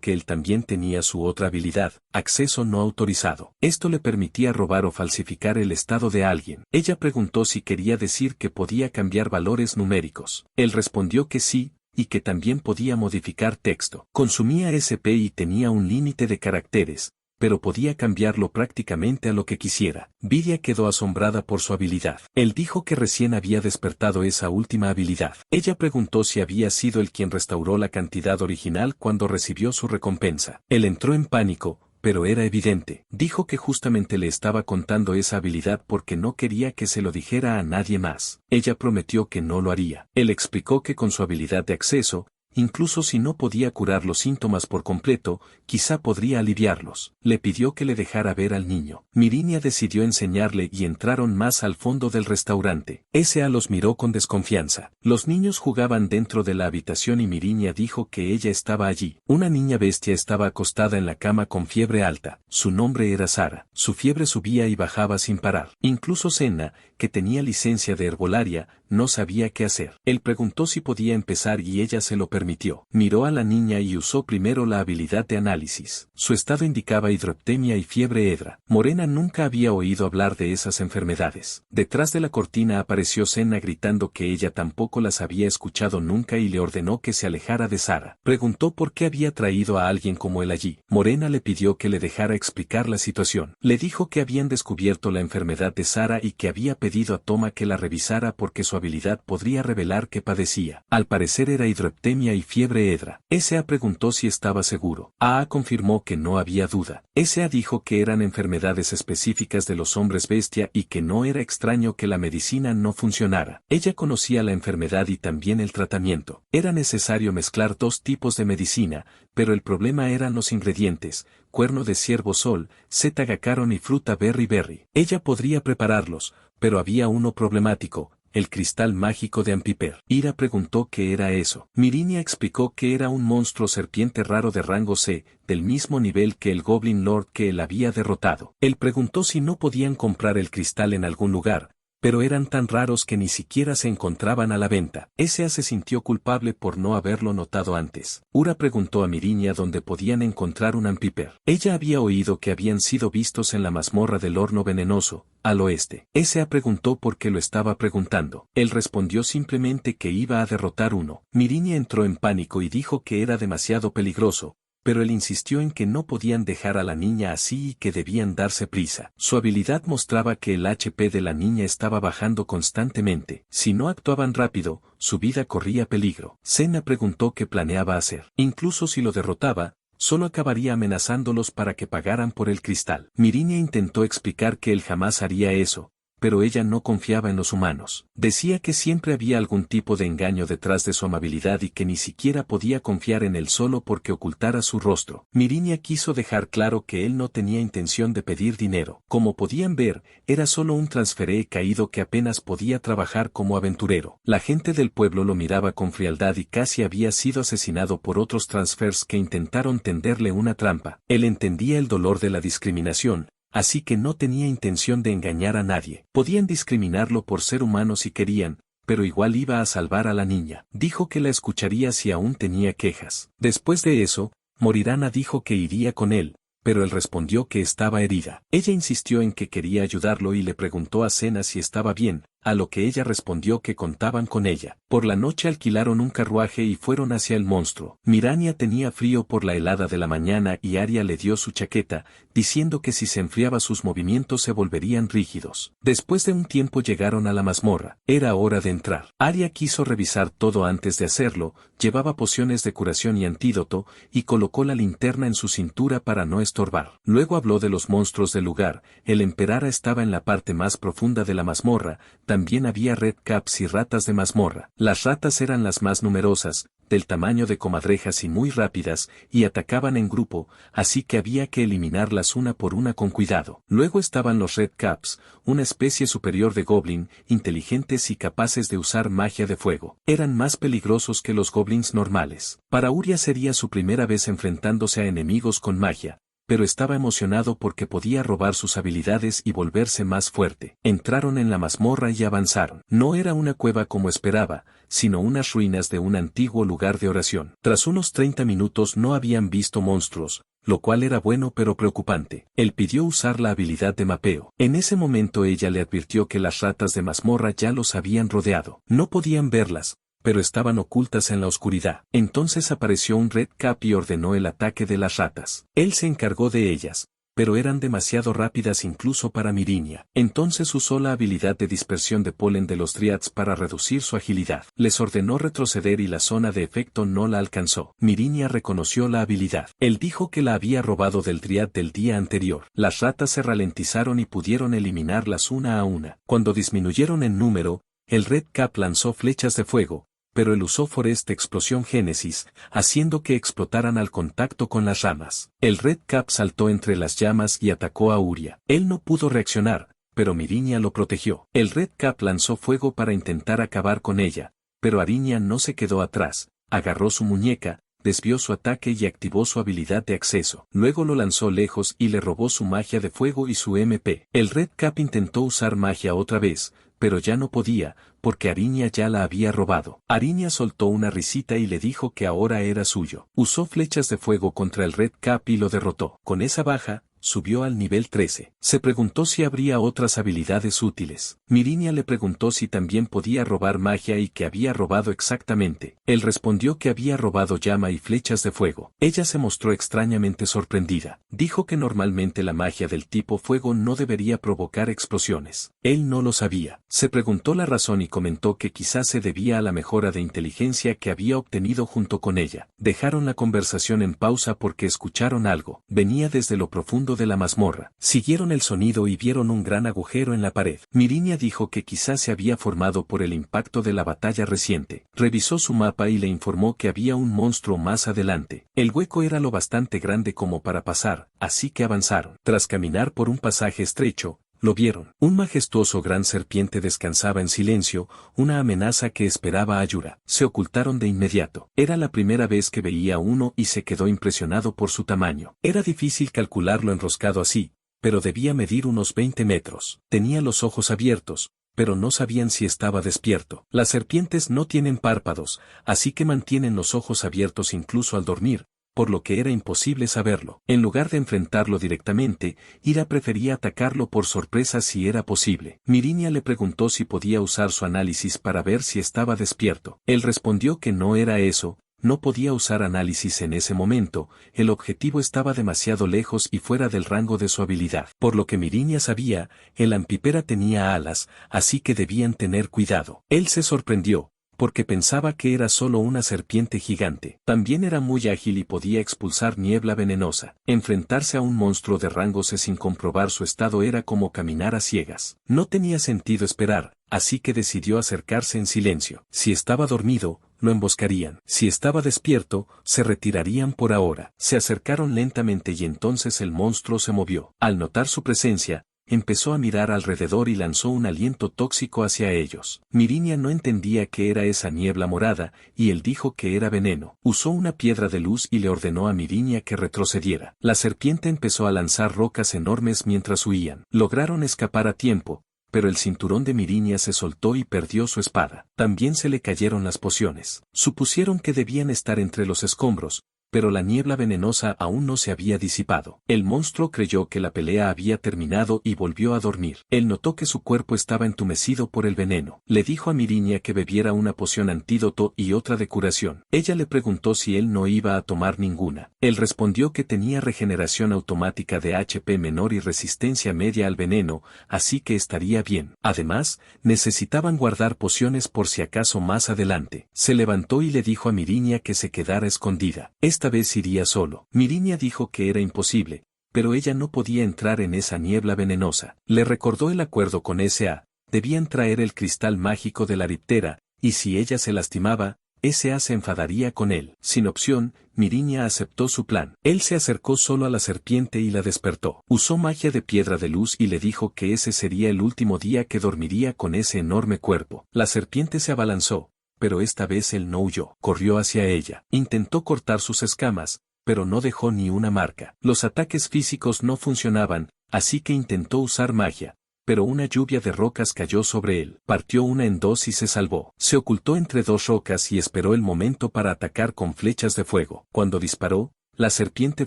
A: que él también tenía su otra habilidad, acceso no autorizado. Esto le permitía robar o falsificar el estado de alguien. Ella preguntó si quería decir que podía cambiar valores numéricos. Él respondió que sí, y que también podía modificar texto. Consumía SP y tenía un límite de caracteres, pero podía cambiarlo prácticamente a lo que quisiera. Vidia quedó asombrada por su habilidad. Él dijo que recién había despertado esa última habilidad. Ella preguntó si había sido él quien restauró la cantidad original cuando recibió su recompensa. Él entró en pánico, pero era evidente. Dijo que justamente le estaba contando esa habilidad porque no quería que se lo dijera a nadie más. Ella prometió que no lo haría. Él explicó que con su habilidad de acceso, incluso si no podía curar los síntomas por completo, quizá podría aliviarlos. Le pidió que le dejara ver al niño. Mirinia decidió enseñarle y entraron más al fondo del restaurante. S.A. los miró con desconfianza. Los niños jugaban dentro de la habitación y Mirinia dijo que ella estaba allí. Una niña bestia estaba acostada en la cama con fiebre alta. Su nombre era Sara. Su fiebre subía y bajaba sin parar. Incluso Senna, que tenía licencia de herbolaria, no sabía qué hacer. Él preguntó si podía empezar y ella se lo permitió. Miró a la niña y usó primero la habilidad de análisis. Su estado indicaba hidroptemia y fiebre edra. Morena nunca había oído hablar de esas enfermedades. Detrás de la cortina apareció Senna gritando que ella tampoco las había escuchado nunca y le ordenó que se alejara de Sara. Preguntó por qué había traído a alguien como él allí. Morena le pidió que le dejara explicar la situación. Le dijo que habían descubierto la enfermedad de Sara y que había pedido a Toma que la revisara porque su habilidad podría revelar que padecía. Al parecer era hidroptemia y fiebre edra. S.A. preguntó si estaba seguro. A.A. confirmó que no había duda. S.A. dijo que eran enfermedades específicas de los hombres bestia y que no era extraño que la medicina no funcionara. Ella conocía la enfermedad y también el tratamiento. Era necesario mezclar dos tipos de medicina, pero el problema eran los ingredientes, cuerno de ciervo sol, zeta gacaron y fruta berry berry. Ella podría prepararlos, pero había uno problemático, el cristal mágico de Ampiper. Ira preguntó qué era eso. Mirinia explicó que era un monstruo serpiente raro de rango C, del mismo nivel que el Goblin Lord que él había derrotado. Él preguntó si no podían comprar el cristal en algún lugar, pero eran tan raros que ni siquiera se encontraban a la venta. S.A. se sintió culpable por no haberlo notado antes. Ura preguntó a Mirinia dónde podían encontrar un Ampiper. Ella había oído que habían sido vistos en la mazmorra del horno venenoso, al oeste. S.A. preguntó por qué lo estaba preguntando. Él respondió simplemente que iba a derrotar uno. Mirinia entró en pánico y dijo que era demasiado peligroso, pero él insistió en que no podían dejar a la niña así y que debían darse prisa. Su habilidad mostraba que el HP de la niña estaba bajando constantemente. Si no actuaban rápido, su vida corría peligro. Senna preguntó qué planeaba hacer. Incluso si lo derrotaba, solo acabaría amenazándolos para que pagaran por el cristal. Mirinia intentó explicar que él jamás haría eso, pero ella no confiaba en los humanos. Decía que siempre había algún tipo de engaño detrás de su amabilidad y que ni siquiera podía confiar en él solo porque ocultara su rostro. Mirinia quiso dejar claro que él no tenía intención de pedir dinero. Como podían ver, era solo un transferee caído que apenas podía trabajar como aventurero. La gente del pueblo lo miraba con frialdad y casi había sido asesinado por otros transfers que intentaron tenderle una trampa. Él entendía el dolor de la discriminación, así que no tenía intención de engañar a nadie. Podían discriminarlo por ser humano si querían, pero igual iba a salvar a la niña. Dijo que la escucharía si aún tenía quejas. Después de eso, Morirana dijo que iría con él, pero él respondió que estaba herida. Ella insistió en que quería ayudarlo y le preguntó a Senna si estaba bien, a lo que ella respondió que contaban con ella. Por la noche alquilaron un carruaje y fueron hacia el monstruo. Mirania tenía frío por la helada de la mañana y Arya le dio su chaqueta, diciendo que si se enfriaba sus movimientos se volverían rígidos. Después de un tiempo llegaron a la mazmorra. Era hora de entrar. Arya quiso revisar todo antes de hacerlo, llevaba pociones de curación y antídoto, y colocó la linterna en su cintura para no estorbar. Luego habló de los monstruos del lugar. El Emperara estaba en la parte más profunda de la mazmorra. También había redcaps y ratas de mazmorra. Las ratas eran las más numerosas, del tamaño de comadrejas y muy rápidas, y atacaban en grupo, así que había que eliminarlas una por una con cuidado. Luego estaban los redcaps, una especie superior de goblin, inteligentes y capaces de usar magia de fuego. Eran más peligrosos que los goblins normales. Para Uria sería su primera vez enfrentándose a enemigos con magia, pero estaba emocionado porque podía robar sus habilidades y volverse más fuerte. Entraron en la mazmorra y avanzaron. No era una cueva como esperaba, sino unas ruinas de un antiguo lugar de oración. Tras unos 30 minutos no habían visto monstruos, lo cual era bueno pero preocupante. Él pidió usar la habilidad de mapeo. En ese momento ella le advirtió que las ratas de mazmorra ya los habían rodeado. No podían verlas, pero estaban ocultas en la oscuridad. Entonces apareció un redcap y ordenó el ataque de las ratas. Él se encargó de ellas, pero eran demasiado rápidas incluso para Mirinia. Entonces usó la habilidad de dispersión de polen de los Dryads para reducir su agilidad. Les ordenó retroceder y la zona de efecto no la alcanzó. Mirinia reconoció la habilidad. Él dijo que la había robado del Dryad del día anterior. Las ratas se ralentizaron y pudieron eliminarlas una a una. Cuando disminuyeron en número, el redcap lanzó flechas de fuego, pero él usó Forest Explosión Génesis, haciendo que explotaran al contacto con las ramas. El redcap saltó entre las llamas y atacó a Uria. Él no pudo reaccionar, pero Mirinia lo protegió. El redcap lanzó fuego para intentar acabar con ella, pero Ariña no se quedó atrás, agarró su muñeca, desvió su ataque y activó su habilidad de acceso. Luego lo lanzó lejos y le robó su magia de fuego y su MP. El redcap intentó usar magia otra vez, pero ya no podía, porque Ariña ya la había robado. Ariña soltó una risita y le dijo que ahora era suyo. Usó flechas de fuego contra el redcap y lo derrotó. Con esa baja, subió al nivel 13. Se preguntó si habría otras habilidades útiles. Mirinia le preguntó si también podía robar magia y que había robado exactamente. Él respondió que había robado llama y flechas de fuego. Ella se mostró extrañamente sorprendida. Dijo que normalmente la magia del tipo fuego no debería provocar explosiones. Él no lo sabía. Se preguntó la razón y comentó que quizás se debía a la mejora de inteligencia que había obtenido junto con ella. Dejaron la conversación en pausa porque escucharon algo. Venía desde lo profundo de la mazmorra. Siguieron el sonido y vieron un gran agujero en la pared. Mirinia dijo que quizás se había formado por el impacto de la batalla reciente. Revisó su mapa y le informó que había un monstruo más adelante. El hueco era lo bastante grande como para pasar, así que avanzaron. Tras caminar por un pasaje estrecho, lo vieron. Un majestuoso gran serpiente descansaba en silencio, una amenaza que esperaba a Yura. Se ocultaron de inmediato. Era la primera vez que veía uno y se quedó impresionado por su tamaño. Era difícil calcularlo enroscado así, pero debía medir unos 20 metros. Tenía los ojos abiertos, pero no sabían si estaba despierto. Las serpientes no tienen párpados, así que mantienen los ojos abiertos incluso al dormir, por lo que era imposible saberlo. En lugar de enfrentarlo directamente, Ira prefería atacarlo por sorpresa si era posible. Mirinia le preguntó si podía usar su análisis para ver si estaba despierto. Él respondió que no era eso, no podía usar análisis en ese momento, el objetivo estaba demasiado lejos y fuera del rango de su habilidad. Por lo que Mirinia sabía, el Ampipera tenía alas, así que debían tener cuidado. Él se sorprendió, porque pensaba que era solo una serpiente gigante. También era muy ágil y podía expulsar niebla venenosa. Enfrentarse a un monstruo de rango C sin comprobar su estado era como caminar a ciegas. No tenía sentido esperar, así que decidió acercarse en silencio. Si estaba dormido, lo emboscarían. Si estaba despierto, se retirarían por ahora. Se acercaron lentamente y entonces el monstruo se movió. Al notar su presencia, empezó a mirar alrededor y lanzó un aliento tóxico hacia ellos. Mirinia no entendía qué era esa niebla morada, y él dijo que era veneno. Usó una piedra de luz y le ordenó a Mirinia que retrocediera. La serpiente empezó a lanzar rocas enormes mientras huían. Lograron escapar a tiempo, pero el cinturón de Mirinia se soltó y perdió su espada. También se le cayeron las pociones. Supusieron que debían estar entre los escombros, pero la niebla venenosa aún no se había disipado. El monstruo creyó que la pelea había terminado y volvió a dormir. Él notó que su cuerpo estaba entumecido por el veneno. Le dijo a Mirinia que bebiera una poción antídoto y otra de curación. Ella le preguntó si él no iba a tomar ninguna. Él respondió que tenía regeneración automática de HP menor y resistencia media al veneno, así que estaría bien. Además, necesitaban guardar pociones por si acaso más adelante. Se levantó y le dijo a Mirinia que se quedara escondida. Esta vez iría solo. Mirinia dijo que era imposible, pero ella no podía entrar en esa niebla venenosa. Le recordó el acuerdo con S.A., debían traer el cristal mágico de la riptera, y si ella se lastimaba, S.A. se enfadaría con él. Sin opción, Mirinia aceptó su plan. Él se acercó solo a la serpiente y la despertó. Usó magia de piedra de luz y le dijo que ese sería el último día que dormiría con ese enorme cuerpo. La serpiente se abalanzó, pero esta vez él no huyó. Corrió hacia ella. Intentó cortar sus escamas, pero no dejó ni una marca. Los ataques físicos no funcionaban, así que intentó usar magia, pero una lluvia de rocas cayó sobre él. Partió una en dos y se salvó. Se ocultó entre dos rocas y esperó el momento para atacar con flechas de fuego. Cuando disparó, la serpiente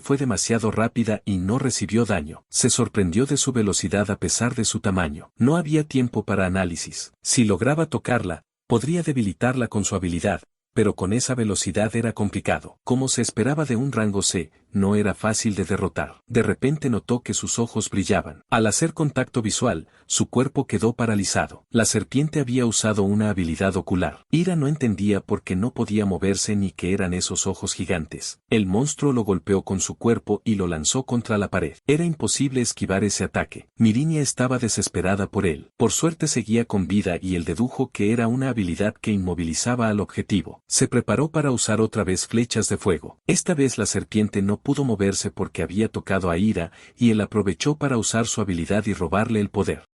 A: fue demasiado rápida y no recibió daño. Se sorprendió de su velocidad a pesar de su tamaño. No había tiempo para análisis. Si lograba tocarla, podría debilitarla con su habilidad, pero con esa velocidad era complicado. Como se esperaba de un rango C, no era fácil de derrotar. De repente notó que sus ojos brillaban. Al hacer contacto visual, su cuerpo quedó paralizado. La serpiente había usado una habilidad ocular. Ira no entendía por qué no podía moverse ni qué eran esos ojos gigantes. El monstruo lo golpeó con su cuerpo y lo lanzó contra la pared. Era imposible esquivar ese ataque. Mirinia estaba desesperada por él. Por suerte seguía con vida y él dedujo que era una habilidad que inmovilizaba al objetivo. Se preparó para usar otra vez flechas de fuego. Esta vez la serpiente no pudo moverse porque había tocado a Ira, y él aprovechó para usar su habilidad y robarle el poder.